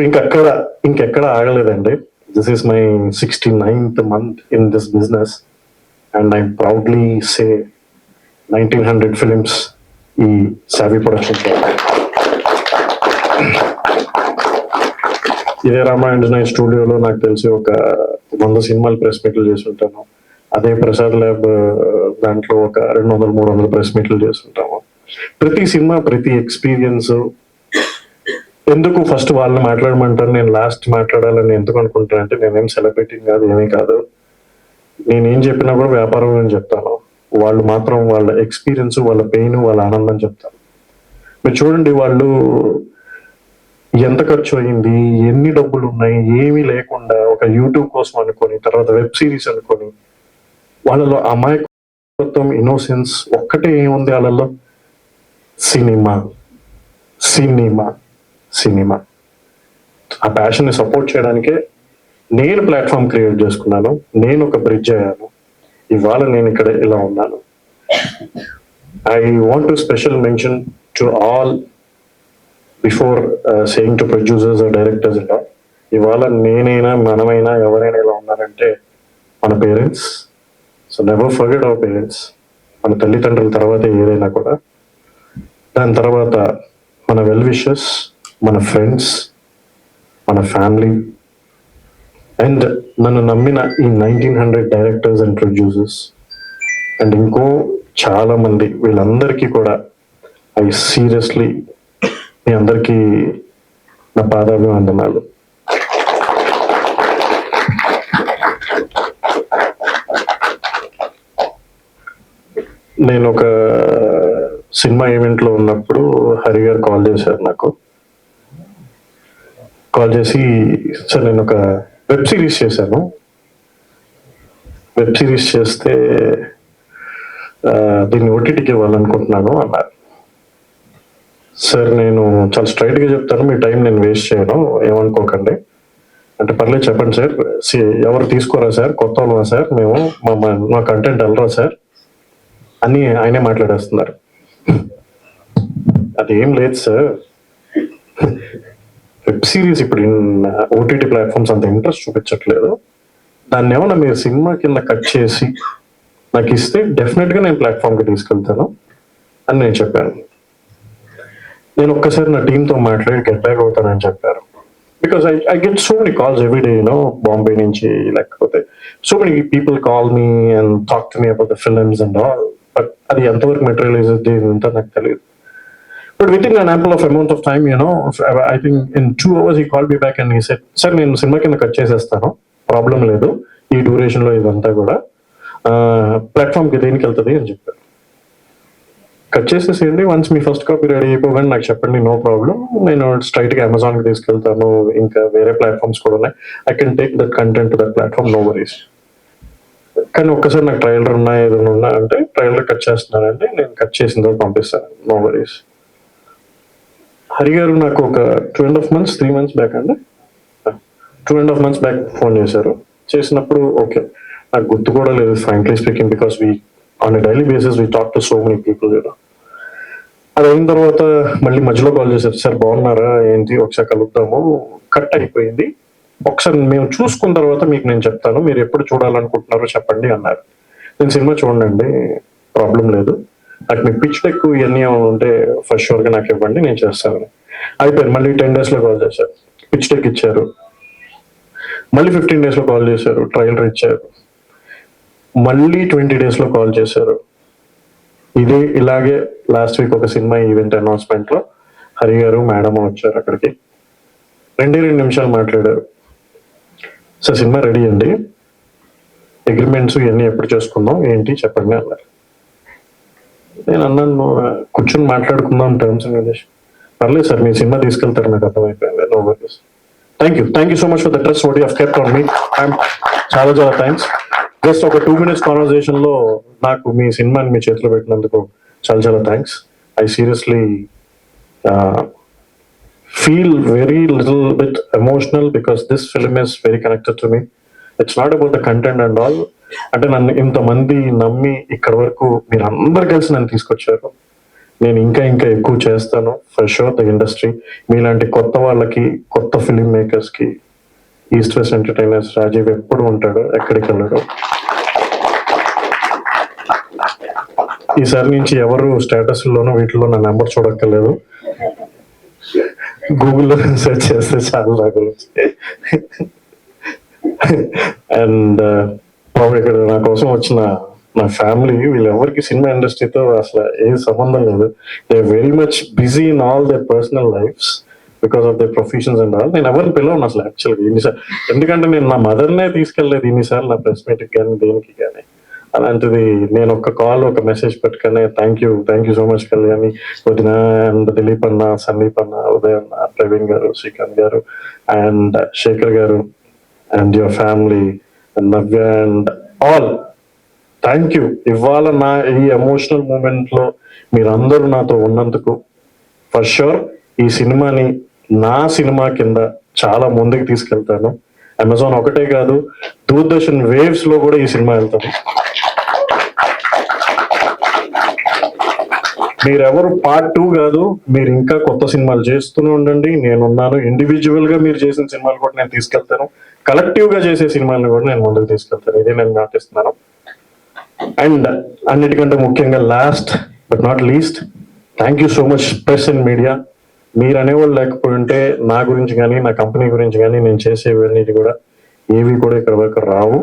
ఇంకెక్కడ ఆగలేదండి. This is my 69th month in this business and I proudly say 1900 films ఈ సావి ప్రొడక్షన్స్. ఇదే రామాయణ స్టూడియోలో నాకు తెలిసి ఒక 100 సినిమాలు ప్రెస్ మీట్లు చేసి ఉంటాను. అదే ప్రసాద్ ల్యాబ్ దాంట్లో ఒక 200-300 ప్రెస్ మీట్లు చేస్తుంటాము. ప్రతి సినిమా, ప్రతి ఎక్స్పీరియన్స్ ఎందుకు ఫస్ట్ వాళ్ళని మాట్లాడమంటారు, నేను లాస్ట్ మాట్లాడాలని ఎందుకు అనుకుంటాను అంటే, నేనేం సెలబ్రిటీ కాదు, ఏమీ కాదు. నేనేం చెప్పినా కూడా వ్యాపారం అని చెప్తాను. వాళ్ళు మాత్రం వాళ్ళ ఎక్స్పీరియన్స్, వాళ్ళ పెయిన్, వాళ్ళ ఆనందం చెప్తారు. మీరు చూడండి, వాళ్ళు ఎంత ఖర్చు అయింది, ఎన్ని డబ్బులు ఉన్నాయి, ఏమీ లేకుండా ఒక యూట్యూబ్ కోసం అనుకొని, తర్వాత వెబ్ సిరీస్ అనుకొని, వాళ్ళలో అమాయకత్వం, ఇన్నోసెన్స్ ఒక్కటే ఏముంది వాళ్ళలో, సినిమా సినిమా సినిమా. ఆ ప్యాషన్ ని సపోర్ట్ చేయడానికే నేను ప్లాట్ఫామ్ క్రియేట్ చేసుకున్నాను. నేను ఒక బ్రిడ్జ్ అయ్యాను. ఇవాళ నేను ఇక్కడ ఇలా ఉన్నాను. I want to special mention to all before saying to producers or directors ఇలా, ఇవాళ నేనైనా మనమైనా ఎవరైనా ఇలా ఉన్నారంటే మన parents. So never forget our parents. మన తల్లిదండ్రుల తర్వాత ఏదైనా కూడా, దాని తర్వాత మన వెల్ విషర్స్, మన ఫ్రెండ్స్, మన ఫ్యామిలీ, అండ్ నన్ను నమ్మిన ఈ 1900 డైరెక్టర్స్ అండ్ ప్రొడ్యూసర్స్, అండ్ ఇంకో చాలా మంది, వీళ్ళందరికీ కూడా ఐ సీరియస్లీ మీ అందరికీ నా పాదాభివందనాలు. నేను ఒక సినిమా ఈవెంట్ లో ఉన్నప్పుడు హరి గారు కాల్ చేశారు నాకు. కాల్ చేసి, సార్ నేను ఒక వెబ్ సిరీస్ చేశాను, వెబ్ సిరీస్ చేస్తే దీన్ని ఓటీటీకి ఇవ్వాలనుకుంటున్నాను అన్నారు. సార్ నేను చాలా స్ట్రైట్ గా చెప్తాను, మీ టైం నేను వేస్ట్ చేయను, ఏమనుకోకండి అంటే, పర్లేదు చెప్పండి సార్. ఎవరు తీసుకోరా సార్, కొత్త వాళ్ళా సార్, మేము మా కంటెంట్ వెళ్ళరా సార్ అని ఆయనే మాట్లాడేస్తున్నారు. అదేం లేదు సార్, వెబ్ సిరీస్ ఇప్పుడు ఓటీటీ ప్లాట్ఫామ్స్ అంత ఇంట్రెస్ట్ చూపించట్లేదు, దాన్ని ఏమన్నా మీరు సినిమా కింద కట్ చేసి నాకు ఇస్తే డెఫినెట్ గా నేను ప్లాట్ఫామ్కి తీసుకెళ్తాను అని నేను చెప్పాను. నేను ఒక్కసారి నా టీంతో మాట్లాడి గెట్ బ్యాక్ అవుతానని చెప్పారు. Because I get so many calls every day, Bombay నుంచి, లేకపోతే so many people call me and talk to me about the films and all. But అది ఎంతవరకు మెటీరియలైజ్ అంతా నాకు తెలియదు. But within an ample of amount of time, I think in 2 hours he called me back and he said, "Sir, నేను సినిమా కింద కట్ చేసేస్తాను, ప్రాబ్లం లేదు, ఈ డ్యూరేషన్ లో ఇదంతా కూడా ప్లాట్ఫామ్ కి దేనికి వెళ్తుంది అని చెప్పారు. కట్ చేసేసేయండి, వన్స్ మీ ఫస్ట్ కాపీ రెడీ అయిపోగానే నాకు చెప్పండి, నో ప్రాబ్లం, నేను స్ట్రైట్ గా అమెజాన్ కి తీసుకెళ్తాను, ఇంకా వేరే ప్లాట్ఫామ్స్ కూడా ఉన్నాయి, I can take that content to that platform, no worries. కానీ ఒక్కసారి నాకు ట్రైలర్ ఉన్నా ఏదైనా ఉన్నా అంటే, ట్రైలర్ కట్ చేస్తున్నానంటే నేను కట్ చేసిన తర్వాత పంపిస్తాను, నో వరీస్. హరి గారు నాకు ఒక 2.5 months 3 months బ్యాక్ అండి, 2.5 months బ్యాక్ ఫోన్ చేశారు. చేసినప్పుడు ఓకే, నాకు గుర్తు కూడా లేదు frankly speaking, because we on a daily basis we talk to so many people. అది అయిన తర్వాత మళ్ళీ మధ్యలో కాల్ చేశారు, సార్ బాగున్నారా ఏంటి, ఒకసారి కలుద్దాము, కట్ అయిపోయింది, ఒకసారి మేము చూసుకున్న తర్వాత మీకు నేను చెప్తాను, మీరు ఎప్పుడు చూడాలనుకుంటున్నారో చెప్పండి అన్నారు. నేను సినిమా చూడండి, ప్రాబ్లం లేదు, నాకు మీకు పిచ్ డెక్ ఇవన్నీ ఉంటే ఫస్ట్ షూర్ గా నాకు ఇవ్వండి, నేను చేస్తాను. అయిపోయింది. మళ్ళీ 10 days లో కాల్ చేశారు, పిచ్ డెక్ ఇచ్చారు. మళ్ళీ 15 days లో కాల్ చేశారు, ట్రైలర్ ఇచ్చారు. మళ్ళీ 20 days లో కాల్ చేశారు. ఇలాగే లాస్ట్ వీక్ ఒక సినిమా ఈవెంట్ అనౌన్స్మెంట్ లో హరి గారు మేడం వచ్చారు అక్కడికి. 2 నిమిషాలు మాట్లాడారు. సార్ సినిమా రెడీ అండి, అగ్రిమెంట్స్ ఇవన్నీ ఎప్పుడు చేసుకుందాం ఏంటి చెప్పండి అన్నారు. నేను అన్నాను, కూర్చొని మాట్లాడుకుందాం టర్మ్స్ అండ్ కండిషన్. పర్లేదు సార్, మీ సినిమా తీసుకెళ్తారు, నాకు అర్థమైపోయింది, no worries. Thank you so much for the trust what you have kept on me. చాలా థ్యాంక్స్. జస్ట్ ఒక 2 minutes కాన్వర్సేషన్ లో నాకు మీ సినిమాని మీ చేతిలో పెట్టినందుకు చాలా thanks. I seriously feel very little bit emotional because this film is very connected to me. It's not about the content and all. అంటే నన్ను ఇంతమంది నమ్మి ఇక్కడ వరకు మీరు అందరు కలిసి నన్ను తీసుకొచ్చారు. నేను ఇంకా ఎక్కువ చేస్తాను ఫర్ షూర్. ద ఇండస్ట్రీ మీలాంటి కొత్త వాళ్ళకి, కొత్త ఫిలిం మేకర్స్ కి ఈస్ట్ వెస్ట్ ఎంటర్టైనర్స్ రాజీవ్ ఎప్పుడు ఉంటాడు, ఎక్కడికి వెళ్ళడు. ఈసారి నుంచి ఎవరు స్టేటస్ లోనో వీటిలో నా నెంబర్ చూడక్కర్లేదు, గూగుల్లో సెర్చ్ చేస్తే చాలా నా గురించి. అండ్ ఇక్కడ నా కోసం వచ్చిన నా ఫ్యామిలీ, వీళ్ళెవరికి సినిమా ఇండస్ట్రీతో అసలు ఏ సంబంధం లేదు. They very much busy in all they personal lifes because of they professions and all. నేను ఎవరిని పిలవను అసలు యాక్చువల్గా ఇన్నిసార్లు, ఎందుకంటే నేను నా మదర్నే తీసుకెళ్ళలేదు ఇన్నిసార్లు నా ప్రెస్ మీట్కి కానీ దేనికి కానీ. అలాంటిది నేను ఒక కాల్ ఒక మెసేజ్ పెట్టుకునే thank you so much Kalyani వదిన అండ్ దిలీప్ అన్న, సందీప్ అన్న, ఉదయ్ అన్న, ప్రవీణ్ గారు, శ్రీకాంత్ గారు అండ్ శేఖర్ గారు and your family and Navya and all, thank you. ఇవాళ నా ఈ ఎమోషనల్ మూమెంట్ లో మీరందరూ నాతో ఉన్నందుకు. ఫర్ షూర్ ఈ సినిమాని నా సినిమా కింద చాలా ముందుకు తీసుకెళ్తాను. అమెజాన్ ఒకటే కాదు, దూరదర్శన్ వేవ్స్ లో కూడా ఈ సినిమా వెళ్తాను. మీరెవరు పార్ట్ 2 కాదు, మీరు ఇంకా కొత్త సినిమాలు చేస్తూనే ఉండండి, నేనున్నాను. ఇండివిజువల్ గా మీరు చేసిన సినిమాలు కూడా నేను తీసుకెళ్తాను, కలెక్టివ్ గా చేసే సినిమాలను కూడా నేను ముందుకు తీసుకెళ్తాను. ఇది నేను మాటిస్తున్నాను. అండ్ అన్నిటికంటే ముఖ్యంగా last but not least, thank you so much press and media. మీరు అనేవాళ్ళు లేకపోయి ఉంటే నా గురించి కానీ నా కంపెనీ గురించి కానీ నేను చేసేవన్నీ కూడా ఏవి కూడా ఇక్కడ వరకు రావు.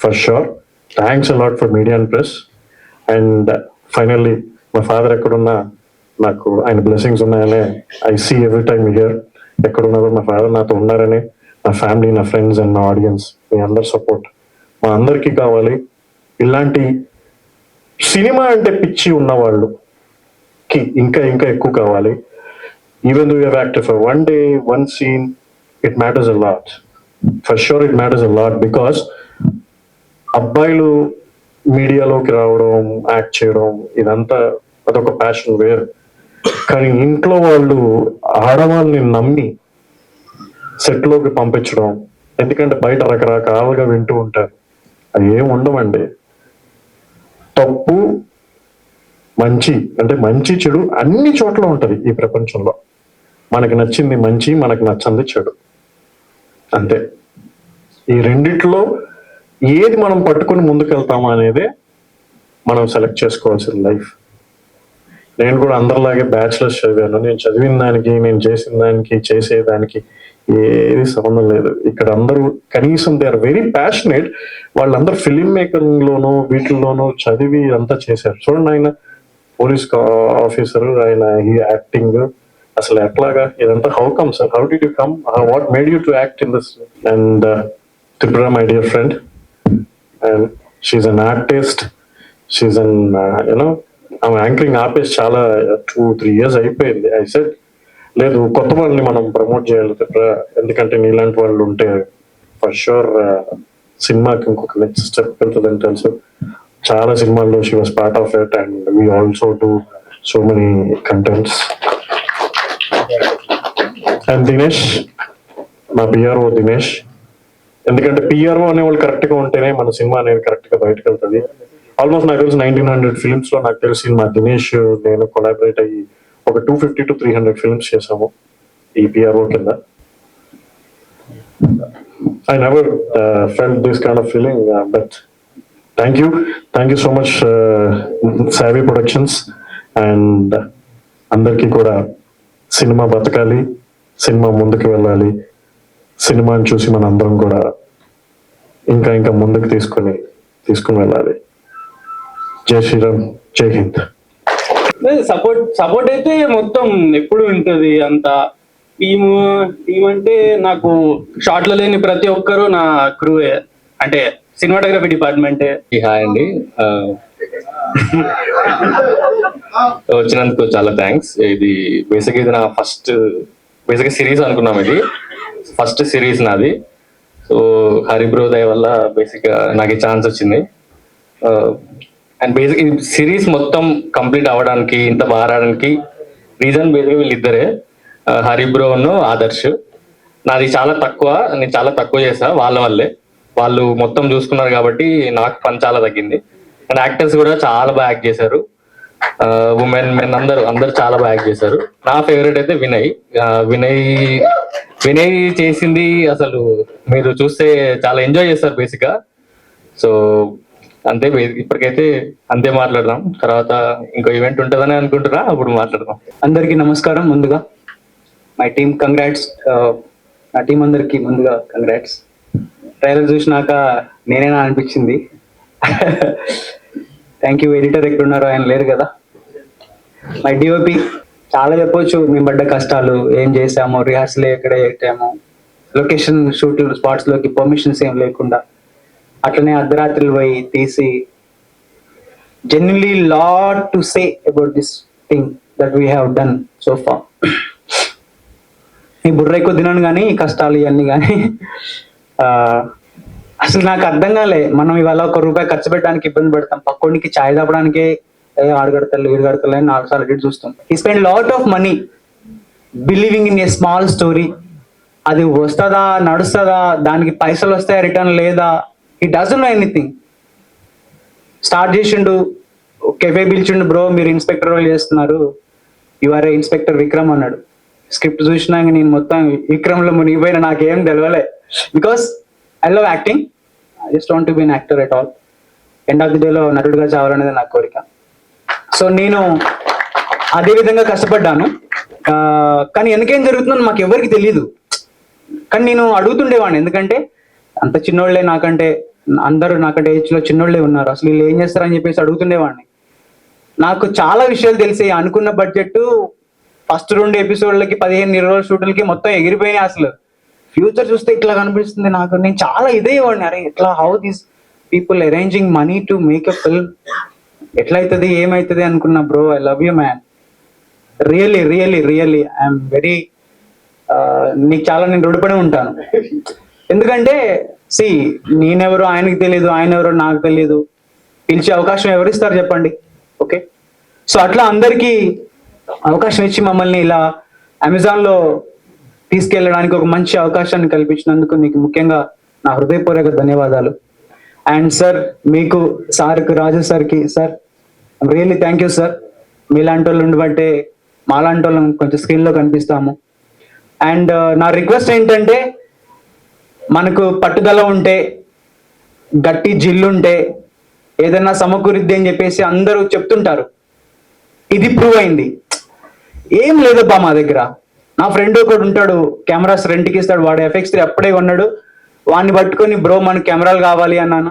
For sure thanks a lot for media and press. And finally మా ఫాదర్ ఎక్కడున్నా నాకు ఆయన బ్లెస్సింగ్స్ ఉన్నాయనే I see every time here. ఎక్కడున్నారో మా ఫాదర్ నాతో ఉన్నారని, నా ఫ్యామిలీ, నా ఫ్రెండ్స్ అండ్ నా ఆడియన్స్, మీ అందరి సపోర్ట్ మా అందరికీ కావాలి. ఇలాంటి సినిమా అంటే పిచ్చి ఉన్న వాళ్ళకి ఇంకా ఇంకా ఎక్కువ కావాలి. Even though you have acted for one day, one scene, it matters a lot. For sure it matters a lot because అబ్బాయిలు మీడియాలోకి రావడం, యాక్ట్ చేయడం, ఇదంతా అదొక ప్యాషన్ వేరు. కానీ ఇంట్లో వాళ్ళు ఆడవాళ్ళని నమ్మి సెట్లోకి పంపించడం, ఎందుకంటే బయట రకరకాలుగా వింటూ ఉంటారు, అవి ఏం ఉండవండి. తప్పు మంచి అంటే మంచి చెడు అన్ని చోట్ల ఉంటది ఈ ప్రపంచంలో. మనకి నచ్చింది మంచి, మనకు నచ్చంది చెడు, అంతే. ఈ రెండిట్లో ఏది మనం పట్టుకుని ముందుకెళ్తామా అనేదే మనం సెలెక్ట్ చేసుకోవాల్సిన లైఫ్. నేను కూడా అందరిలాగే బ్యాచిలర్స్ చదివాను. నేను చదివిన దానికి, నేను చేసిన దానికి, చేసేదానికి ఏది సంబంధం లేదు. ఇక్కడ అందరూ కనీసం దే ఆర్ వెరీ ప్యాషనేట్. వాళ్ళందరూ ఫిలిం మేకింగ్ లోనూ వీటిల్లోనూ చదివి అంతా చేశారు. చూడండి, ఆయన పోలీస్ ఆఫీసర్, ఆయన ఈ యాక్టింగ్, అసలు ఎట్లాగా ఇదంతా how come sir, how did you come, what made you to act in this? And Tripura, my dear friend, and she's an artist, she's an you know, ఆమె యాంకరింగ్ ఆపేసి చాలా 2-3 years అయిపోయింది. ఐ సెడ్ లేదు, కొత్త వాళ్ళని మనం ప్రమోట్ చేయాలి త్రిపుర, ఎందుకంటే నీలాంటి వాళ్ళు ఉంటే ఫర్ షూర్ సినిమాకి ఇంకొక నెక్స్ట్ స్టెప్ వెళ్తుందని తెలుసు. చాలా సినిమాల్లో she was part of it and we also do so many contents. And Dinesh, మా పిఆర్ఓ దినేష్, ఎందుకంటే పిఆర్ఓ అనే వాళ్ళు కరెక్ట్ గా ఉంటేనే మన సినిమా అనేది కరెక్ట్ గా బయటకు వెళ్తుంది. ఆల్మోస్ట్ నాకు తెలిసి 1900 ఫిల్మ్స్ లో నాకు తెలిసి మా దినేష్ నేను కొలాబరేట్ అయ్యి ఒక 250 to 300 ఫిల్మ్స్ చేసాము ఈ పిఆర్ఓ కింద. I never felt this kind of feeling, but thank you so much, Savvy Productions, and అందరికీ కూడా సినిమా బతకాలి, సినిమా ముందుకు వెళ్ళాలి, సినిమాని చూసి మన అందరం కూడా ఇంకా ఇంకా ముందుకు తీసుకుని వెళ్ళాలి. జై శ్రీరామ్, జై హింద్. సపోర్ట్ అయితే మొత్తం ఎప్పుడు ఉంటది. అంతా టీమ్ అంటే నాకు షార్ట్ లో లేని ప్రతి ఒక్కరు నా క్రూవే, అంటే సినిమాటోగ్రఫీ డిపార్ట్మెంటే. హాయ్ అండి, వచ్చినందుకు చాలా థ్యాంక్స్. ఇది నా ఫస్ట్ సిరీస్ అనుకున్నాం, ఇది ఫస్ట్ సిరీస్ నాది. సో హరిబ్రో దయ వల్ల నాకు ఈ ఛాన్స్ వచ్చింది. అండ్ ఈ సిరీస్ మొత్తం కంప్లీట్ అవ్వడానికి, ఇంత బాగా రావడానికి రీజన్ వీళ్ళిద్దరే, హరిబ్రోను ఆదర్శ్. నాది చాలా తక్కువ, నేను చాలా తక్కువ చేసా, వాళ్ళ వల్లే. వాళ్ళు మొత్తం చూసుకున్నారు కాబట్టి నాకు పని చాలా తగ్గింది. అండ్ యాక్టర్స్ కూడా చాలా బాగా యాక్ట్ చేశారు, ఉమెన్ మెన్ అందరు చాలా బాగా యాక్ట్ చేశారు. నా ఫేవరెట్ అయితే వినయ్ చేసింది అసలు మీరు చూస్తే చాలా ఎంజాయ్ చేస్తారు బేసిక్గా. సో అంతే ఇప్పటికైతే అంతే మాట్లాడదాం. తర్వాత ఇంకో ఈవెంట్ ఉంటుందని అనుకుంటున్నా, అప్పుడు మాట్లాడదాం. అందరికీ నమస్కారం. ముందుగా మై టీమ్ కంగ్రాట్స్. నా టీం అందరికి ముందుగా కంగ్రాట్స్. ట్రైలర్ చూసినాక నేనేనా అనిపించింది. Thank you. ఎడిటర్ ఎక్కడున్నారో, ఆయన లేరు కదా. మై డిఓపి, చాలా చెప్పొచ్చు మేము పడ్డ కష్టాలు, ఏం చేసాము, రిహార్సల్ ఎక్కడ పెట్టాము, లొకేషన్ షూట్ స్పాట్స్ లోకి పర్మిషన్స్ ఏం లేకుండా అట్లనే అర్ధరాత్రులు పోయి తీసి, genuinely lot to say about this thing that we have done so far. ఈ బుర్ర ఎక్కువ తినను కానీ ఈ కష్టాలు ఇవన్నీ కానీ అసలు నాకు అర్థం కాలే. మనం ఇవాళ ₹1 ఖర్చు పెట్టడానికి ఇబ్బంది పడతాం, పక్కోడికి ఛాయ్ తాపడానికే ఆడు కడతలు వీడు కడతలు అని 4 సార్లు ఎడిట్ చూస్తాం. He spend lot of money believing in a small story. అది వస్తుందా, నడుస్తుందా, దానికి పైసలు వస్తాయా, రిటర్న్ లేదా, he doesn't know anything. Start చేసిండు, కెఫే పిలిచిండు, బ్రో మీరు ఇన్స్పెక్టర్ రోల్ చేస్తున్నారు, you are a inspector Vikram అన్నాడు. స్క్రిప్ట్ చూసినాక నేను మొత్తం విక్రమ్లో మునిగిపోయినా, నాకేం తెలియలే. Because I love acting, I just want to be an actor at all. End of the డేలో నటుడుగా చావాలనేది నా కోరిక. సో నేను అదే విధంగా కష్టపడ్డాను. కానీ ఎందుకేం జరుగుతుందో మాకు ఎవరికి తెలియదు. కానీ నేను అడుగుతుండేవాడిని, ఎందుకంటే అంత చిన్నోళ్లే నాకంటే, అందరూ నాకంటే ఏజ్ లో చిన్నోళ్లే ఉన్నారు, అసలు వీళ్ళు ఏం చేస్తారని చెప్పేసి అడుగుతుండేవాడిని. నాకు చాలా విషయాలు తెలిసి, అనుకున్న బడ్జెట్ ఫస్ట్ 2 ఎపిసోడ్లకి 15-20 షూట్లకి మొత్తం ఎగిరిపోయినాయి. అసలు ఫ్యూచర్ చూస్తే ఇట్లా కనిపిస్తుంది నాకు. నేను చాలా ఇదేవాడిని, అరే ఎట్లా, how these people arranging money to make a film, ఎట్లయితుంది ఏమైతుంది అనుకున్నా. Bro I love you man, really really really I'm very, నీకు చాలా నేను రుణపడి ఉంటాను. ఎందుకంటే నేనెవరో ఆయనకి తెలియదు, ఆయన ఎవరో నాకు తెలియదు, పిలిచే అవకాశం ఎవరిస్తారు చెప్పండి. ఓకే, సో అట్లా అందరికీ అవకాశం ఇచ్చి మమ్మల్ని ఇలా అమెజాన్లో తీసుకెళ్ళడానికి ఒక మంచి అవకాశాన్ని కల్పించినందుకు నీకు ముఖ్యంగా నా హృదయపూర్వక ధన్యవాదాలు. అండ్ సార్, మీకు సార్కి, రాజు సార్కి, sir really thank you sir. మీలాంటి వాళ్ళు ఉండబట్టే మాలాంటి వాళ్ళం కొంచెం స్క్రీన్లో కనిపిస్తాము. అండ్ నా రిక్వెస్ట్ ఏంటంటే, మనకు పట్టుదల ఉంటే, గట్టి జిల్లుంటే ఏదైనా సమకూరిద్ది అని చెప్పేసి అందరూ చెప్తుంటారు. ఇది ప్రూవ్ అయింది. ఏం లేదబ్బా మా దగ్గర. నా ఫ్రెండ్ ఒకడు ఉంటాడు, కెమెరాస్ రెంట్కి ఇస్తాడు, వాడు FX3 అప్పుడే కొన్నాడు. వాడిని పట్టుకొని బ్రో మనకు కెమెరాలు కావాలి అన్నాను.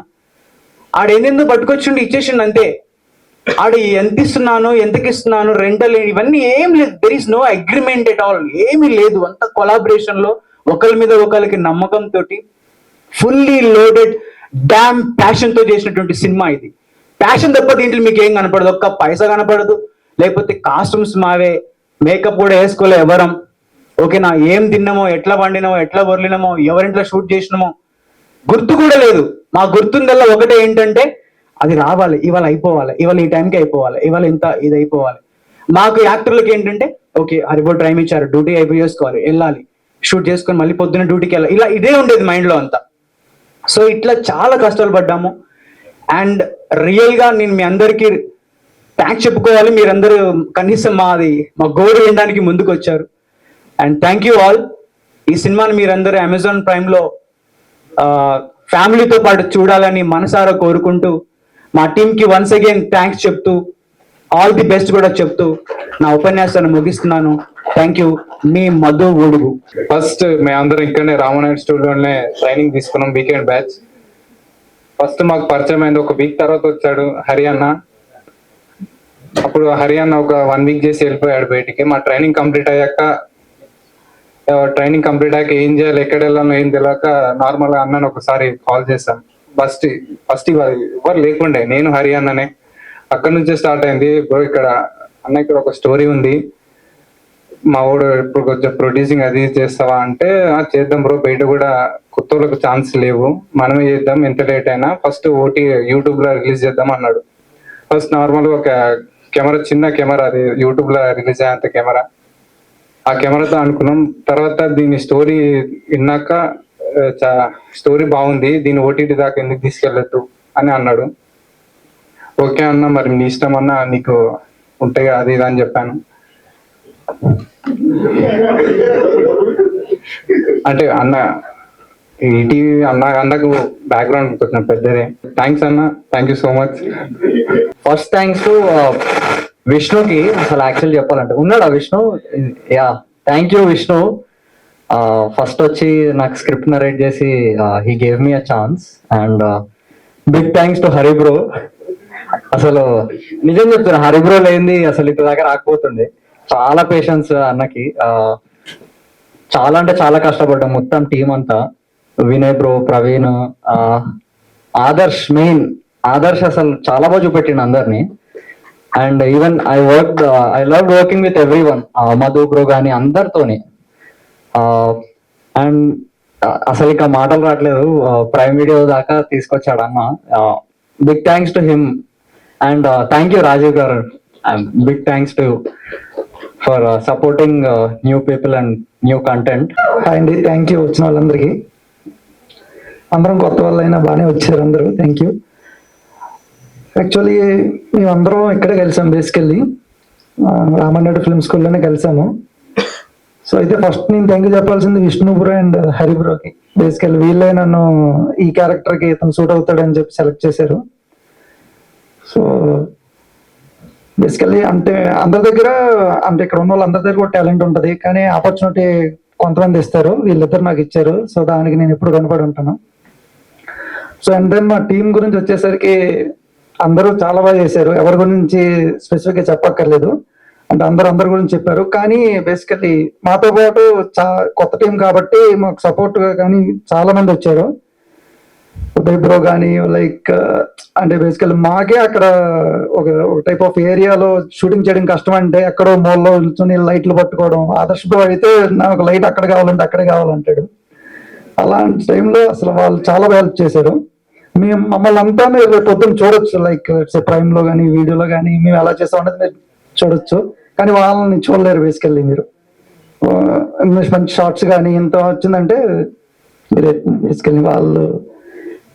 ఆడు ఏందేందో పట్టుకొచ్చిండు, ఇచ్చేసిండు అంతే. ఆడు ఎంత ఇస్తున్నాను, ఎంతకి ఇస్తున్నాను, రెంటల్, ఇవన్నీ ఏం లేదు. There is no agreement at all, ఏమీ లేదు. అంత కొలాబరేషన్ లో, ఒకరి మీద ఒకరికి నమ్మకంతో, ఫుల్లీ లోడెడ్ డామ్ ప్యాషన్ తో చేసినటువంటి సినిమా ఇది. ప్యాషన్ తప్ప దీంట్లో మీకు ఏం కనపడదు, ఒక్క పైసా కనపడదు. లేకపోతే కాస్ట్యూమ్స్ మావే, మేకప్ కూడా వేసుకోలే ఎవరం. ఓకేనా, ఏం తిన్నామో, ఎట్లా వండినామో, ఎట్లా వరలినామో, ఎవరింట్లో షూట్ చేసినామో గుర్తు కూడా లేదు. మా గుర్తుందల్లా ఒకటే ఏంటంటే, అది రావాలి, ఇవాళ అయిపోవాలి, ఇవాళ ఈ టైంకి అయిపోవాలి, ఇవాళ ఇంత ఇది అయిపోవాలి. మాకు యాక్టర్లకి ఏంటంటే, ఓకే రిపోర్ట్ టైం ఇచ్చారు, డ్యూటీ అయిపోయి చేసుకోవాలి, వెళ్ళాలి, షూట్ చేసుకొని మళ్ళీ పొద్దున్న డ్యూటీకి వెళ్ళాలి, ఇలా ఇదే ఉండేది మైండ్లో అంతా. సో ఇట్లా చాలా కష్టాలు పడ్డాము. అండ్ రియల్గా నేను మీ అందరికీ థ్యాంక్స్ చెప్పుకోవాలి. మీరందరూ కనీసం మా గోడు వినడానికి ముందుకు వచ్చారు. And thank you all. ఈ సినిమాని మీరందరూ అమెజాన్ ప్రైమ్లో ఫ్యామిలీతో పాటు చూడాలని మనసారా కోరుకుంటూ, మా టీంకి వన్స్ అగైన్ థ్యాంక్స్ చెప్తూ, ఆల్ ది బెస్ట్ కూడా చెప్తూ నా ఉపన్యాసాన్ని ముగిస్తున్నాను. Thank you. మీ మధు గొడుగు. ఫస్ట్ మేమందరం ఇక్కడనే రామనాయుడు స్టూడియోనే ట్రైనింగ్ తీసుకున్నాం, వీకెండ్ బ్యాచ్. ఫస్ట్ మాకు పరిచయం అయింది, ఒక వీక్ తర్వాత వచ్చాడు హరియాణ. అప్పుడు హరియాణ ఒక 1 వీక్ చేసి వెళ్ళిపోయాడు బయటికి. మా ట్రైనింగ్ కంప్లీట్ అయ్యాక ఏం చేయాలి, ఎక్కడ వెళ్ళాలో ఏం తెలియక నార్మల్ గా అన్నని ఒకసారి కాల్ చేశాం. ఫస్ట్ ఎవరు లేకుండే, నేను హరియాణనే. అక్కడ నుంచే స్టార్ట్ అయింది. బ్రో ఇక్కడ ఇక్కడ ఒక స్టోరీ ఉంది, మా వాడు ఇప్పుడు కొంచెం ప్రొడ్యూసింగ్ అది చేస్తావా అంటే, చేద్దాం బ్రో, బయట కూడా కొత్త వాళ్ళకు ఛాన్స్ లేవు, మనమే చేద్దాం ఎంత లేట్ అయినా, ఫస్ట్ యూట్యూబ్ లో రిలీజ్ చేద్దాం అన్నాడు. ఫస్ట్ నార్మల్ ఒక కెమెరా, చిన్న కెమెరా, అది యూట్యూబ్ లో రిలీజ్ అయ్యేంత కెమెరా, ఆ కెమెరాతో అనుకున్నాం. తర్వాత దీని స్టోరీ విన్నాక స్టోరీ బాగుంది, దీన్ని OTT దాకా ఎందుకు తీసుకెళ్ళొద్దు అని అన్నాడు. ఓకే అన్న, మరి నీ ఇష్టం అన్న, నీకు ఉంటాయి అది ఇది అని చెప్పాను. అంటే అన్న ఈటీవీ అన్నకు బ్యాక్గ్రౌండ్ కొంచెం పెద్దదే. థ్యాంక్స్ అన్న, thank you so much. First thanks to విష్ణుకి. అసలు యాక్చువల్ చెప్పాలంటే ఉన్నాడా Vishnu? Yeah, thank you Vishnu. First వచ్చి నాకు స్క్రిప్ట్ నరేట్ చేసి he gave me a chance. And big thanks to Hari bro. అసలు నిజం చెప్తున్నా, హరి బ్రో లేనిది అసలు ఇటు దాకా రాకపోతుండే. చాలా పేషెన్స్ అన్నకి. చాలా అంటే చాలా కష్టపడ్డాం మొత్తం టీం అంతా. వినయ్ బ్రో, ప్రవీణ్, ఆదర్శ్, మెయిన్ ఆదర్శ్ అసలు చాలా బాగా చూపెట్టిండు అందరినీ. And even I love working with every one, Madhu bro కానీ అందరితోని. అండ్ అసలు ఇక మాటలు రావట్లేదు, ప్రైమ్ వీడియో దాకా తీసుకొచ్చాడు అన్న. Big thanks to him. And thank you Rajiv garu, big thanks to for supporting new people and new content. Hi అండి, థ్యాంక్ యూ వచ్చిన వాళ్ళందరికీ. అందరం కొత్త వాళ్ళైనా బాగానే వచ్చారు అందరూ, థ్యాంక్ యూ. యాక్చువల్లీ మేమందరం ఇక్కడే కలిసాం, బేసికల్లీ రామన్నడు ఫిల్మ్ స్కూల్లోనే కలిసాము. సో అయితే ఫస్ట్ నేను థ్యాంక్ యూ చెప్పాల్సింది విష్ణు బ్రో అండ్ హరి బ్రోకి. బేసికల్లీ వీళ్ళే నన్ను ఈ క్యారెక్టర్కి ఇతను సూట్ అవుతాడని చెప్పి సెలెక్ట్ చేశారు. సో బేసికల్లీ అంటే అందరి దగ్గర, అంటే ఇక్కడ ఉన్న వాళ్ళందరి దగ్గర కూడా టాలెంట్ ఉంటుంది, కానీ ఆపర్చునిటీ కొంతమంది ఇస్తారు, వీళ్ళిద్దరు నాకు ఇచ్చారు. సో దానికి నేను ఎప్పుడు కనపడి ఉంటాను. సో అండ్ దెన్ మా టీం గురించి వచ్చేసరికి అందరూ చాలా బాగా చేశారు. ఎవరి గురించి స్పెసిఫిక్గా చెప్పక్కర్లేదు, అంటే అందరి గురించి చెప్పారు. కానీ బేసికల్లీ మాతో పాటు కొత్త టీం కాబట్టి మాకు సపోర్ట్గా కానీ చాలా మంది వచ్చారు. ఉదయ్ బ్రో కానీ లైక్ అంటే బేసికల్లీ మాకే అక్కడ ఒక టైప్ ఆఫ్ ఏరియాలో షూటింగ్ చేయడం కష్టం, అంటే ఎక్కడో మోల్లో నిల్చొని లైట్లు పట్టుకోవడం. ఆదర్శ్ బ్రో అయితే నాకు లైట్ అక్కడ కావాలంటే అక్కడే కావాలంటాడు. అలాంటి టైంలో అసలు వాళ్ళు చాలా హెల్ప్ చేశారు. మేము మమ్మల్ని అంతా మీరు పొద్దున్న చూడొచ్చు, లైక్ ప్రైమ్ లో కానీ వీడియోలో కానీ మేము ఎలా చేస్తాం అనేది మీరు చూడొచ్చు, కానీ వాళ్ళని చూడలేరు బేసికల్లీ మీరు. మంచి షార్ట్స్ కానీ ఇంత వచ్చిందంటే మీరు బేసికల్లీ వాళ్ళు.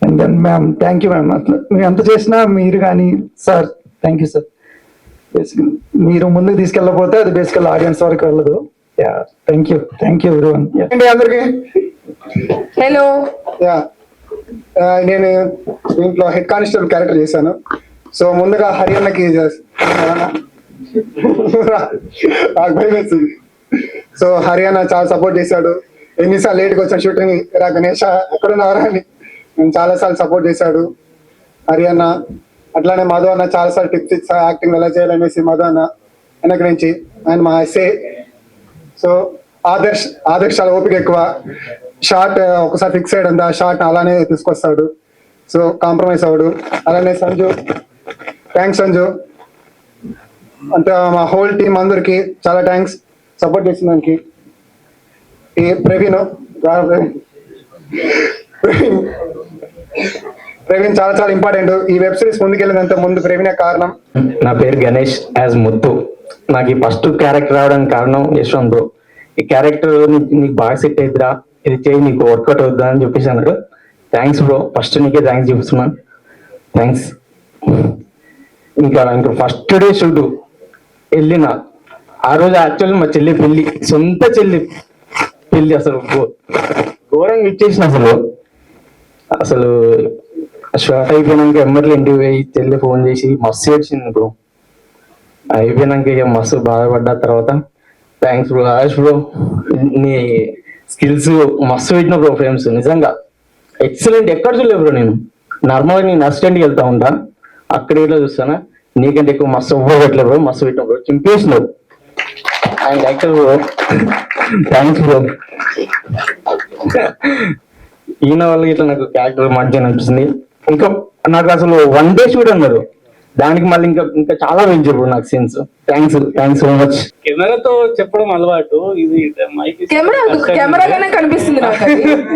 And then ma'am, thank you ma'am. అట్లా మేము ఎంత చేసినా మీరు కానీ sir, thank you sir. Basically మీరు ముందుకు తీసుకెళ్ళకపోతే అది బేసికల్ ఆడియన్స్ వరకు వెళ్ళదు. Ya, thank you everyone. అందరికి హలో. యా, నేను దీంట్లో హెడ్ కానిస్టేబుల్ క్యారెక్టర్ చేశాను. సో ముందుగా హరియాణకి నాకు భయం వేస్తుంది. సో హరియాణ చాలా సపోర్ట్ చేశాడు. ఎన్నిసార్లు లేట్కి వచ్చాను షూటింగ్, రా గణేష్ ఎక్కడున్నారా అని నేను చాలాసార్లు సపోర్ట్ చేశాడు హరియాణ. అట్లానే మధు అన్న చాలాసార్లు టిప్స్ ఇచ్చా, యాక్టింగ్ ఎలా చేయాలనేసి మధు అన్న వెనక నుంచి. ఆయన మా ఎస్ఏ. సో ఆదర్శ్ చాలా ఓపిక ఎక్కువ. షార్ట్ ఒకసారి ఫిక్స్ అయ్యాడు, ఆ షార్ట్ అలానే తీసుకొస్తాడు. సో కాంప్రమైజ్ అవ్వడు. అలానే సంజు, థ్యాంక్స్ సంజు. అంటే మా హోల్ టీం అందరికి చాలా థ్యాంక్స్ సపోర్ట్ చేసిన దానికి. ఈ ప్రవీణ్ చాలా ఇంపార్టెంట్. ఈ వెబ్ సిరీస్ ముందుకెళ్ళినంత ముందు ప్రవీణే కారణం. నా పేరు గణేష్ యాజ్ ముత్తు. నాకు ఈ ఫస్ట్ క్యారెక్టర్ రావడానికి కారణం యశ్వంత్ బ్రో. ఈ క్యారెక్టర్ నీకు బాగా సెట్ అవుతుందా, ఇది చేయి, నీకు వర్కౌట్ అవుతుందా అని చెప్పేసి అన్నాడు. థ్యాంక్స్ బ్రో, ఫస్ట్ నీకే థ్యాంక్స్ చెప్తున్నాను. థ్యాంక్స్. ఇంకా ఫస్ట్ డే షూట్ వెళ్ళిన ఆ రోజు యాక్చువల్లీ మా చెల్లి పెళ్లి, సొంత చెల్లి పెళ్లి. అసలు ఘోరంగా ఇచ్చేసిన. అసలు షార్ట్ అయిపోయినాక ఎమ్మర్లు ఇంటికి పోయి చెల్లి ఫోన్ చేసి మస్తు ఏడ్చింది బ్రో. అయిపోయినాక ఇక మస్తు బాధపడ్డా. తర్వాత థ్యాంక్స్ బ్రో, ఆయుష్ బ్రో, నీ స్కిల్స్ మస్తు పెట్టిన బ్రో. ఫ్రేమ్స్ నిజంగా ఎక్సలెంట్. ఎక్కడ చూడలేదు బ్రో. నేను నార్మల్గా నేను అసిస్టెంట్కి వెళ్తా ఉంటా, అక్కడ ఇట్లా చూస్తానా. నీకంటే ఎక్కువ మస్తు పెట్టలేదు బ్రో, మస్తు పెట్టిన బ్రో, చింపేసినావు. And actor bro, thanks bro. ఈయన వాళ్ళకి ఇట్లా నాకు క్యారెక్టర్ మంచిగా అనిపిస్తుంది. ఇంకా నాకు అసలు 1 day షూట్ అన్నారు, దానికి మళ్ళీ ఇంకా చాలా పెంచారు బ్రో నాకు సీన్స్. Thanks so much. కెమెరాతో చెప్పడం అలవాటు, ఇది కెమెరాగానే కనిపిస్తుంది నాకు అది.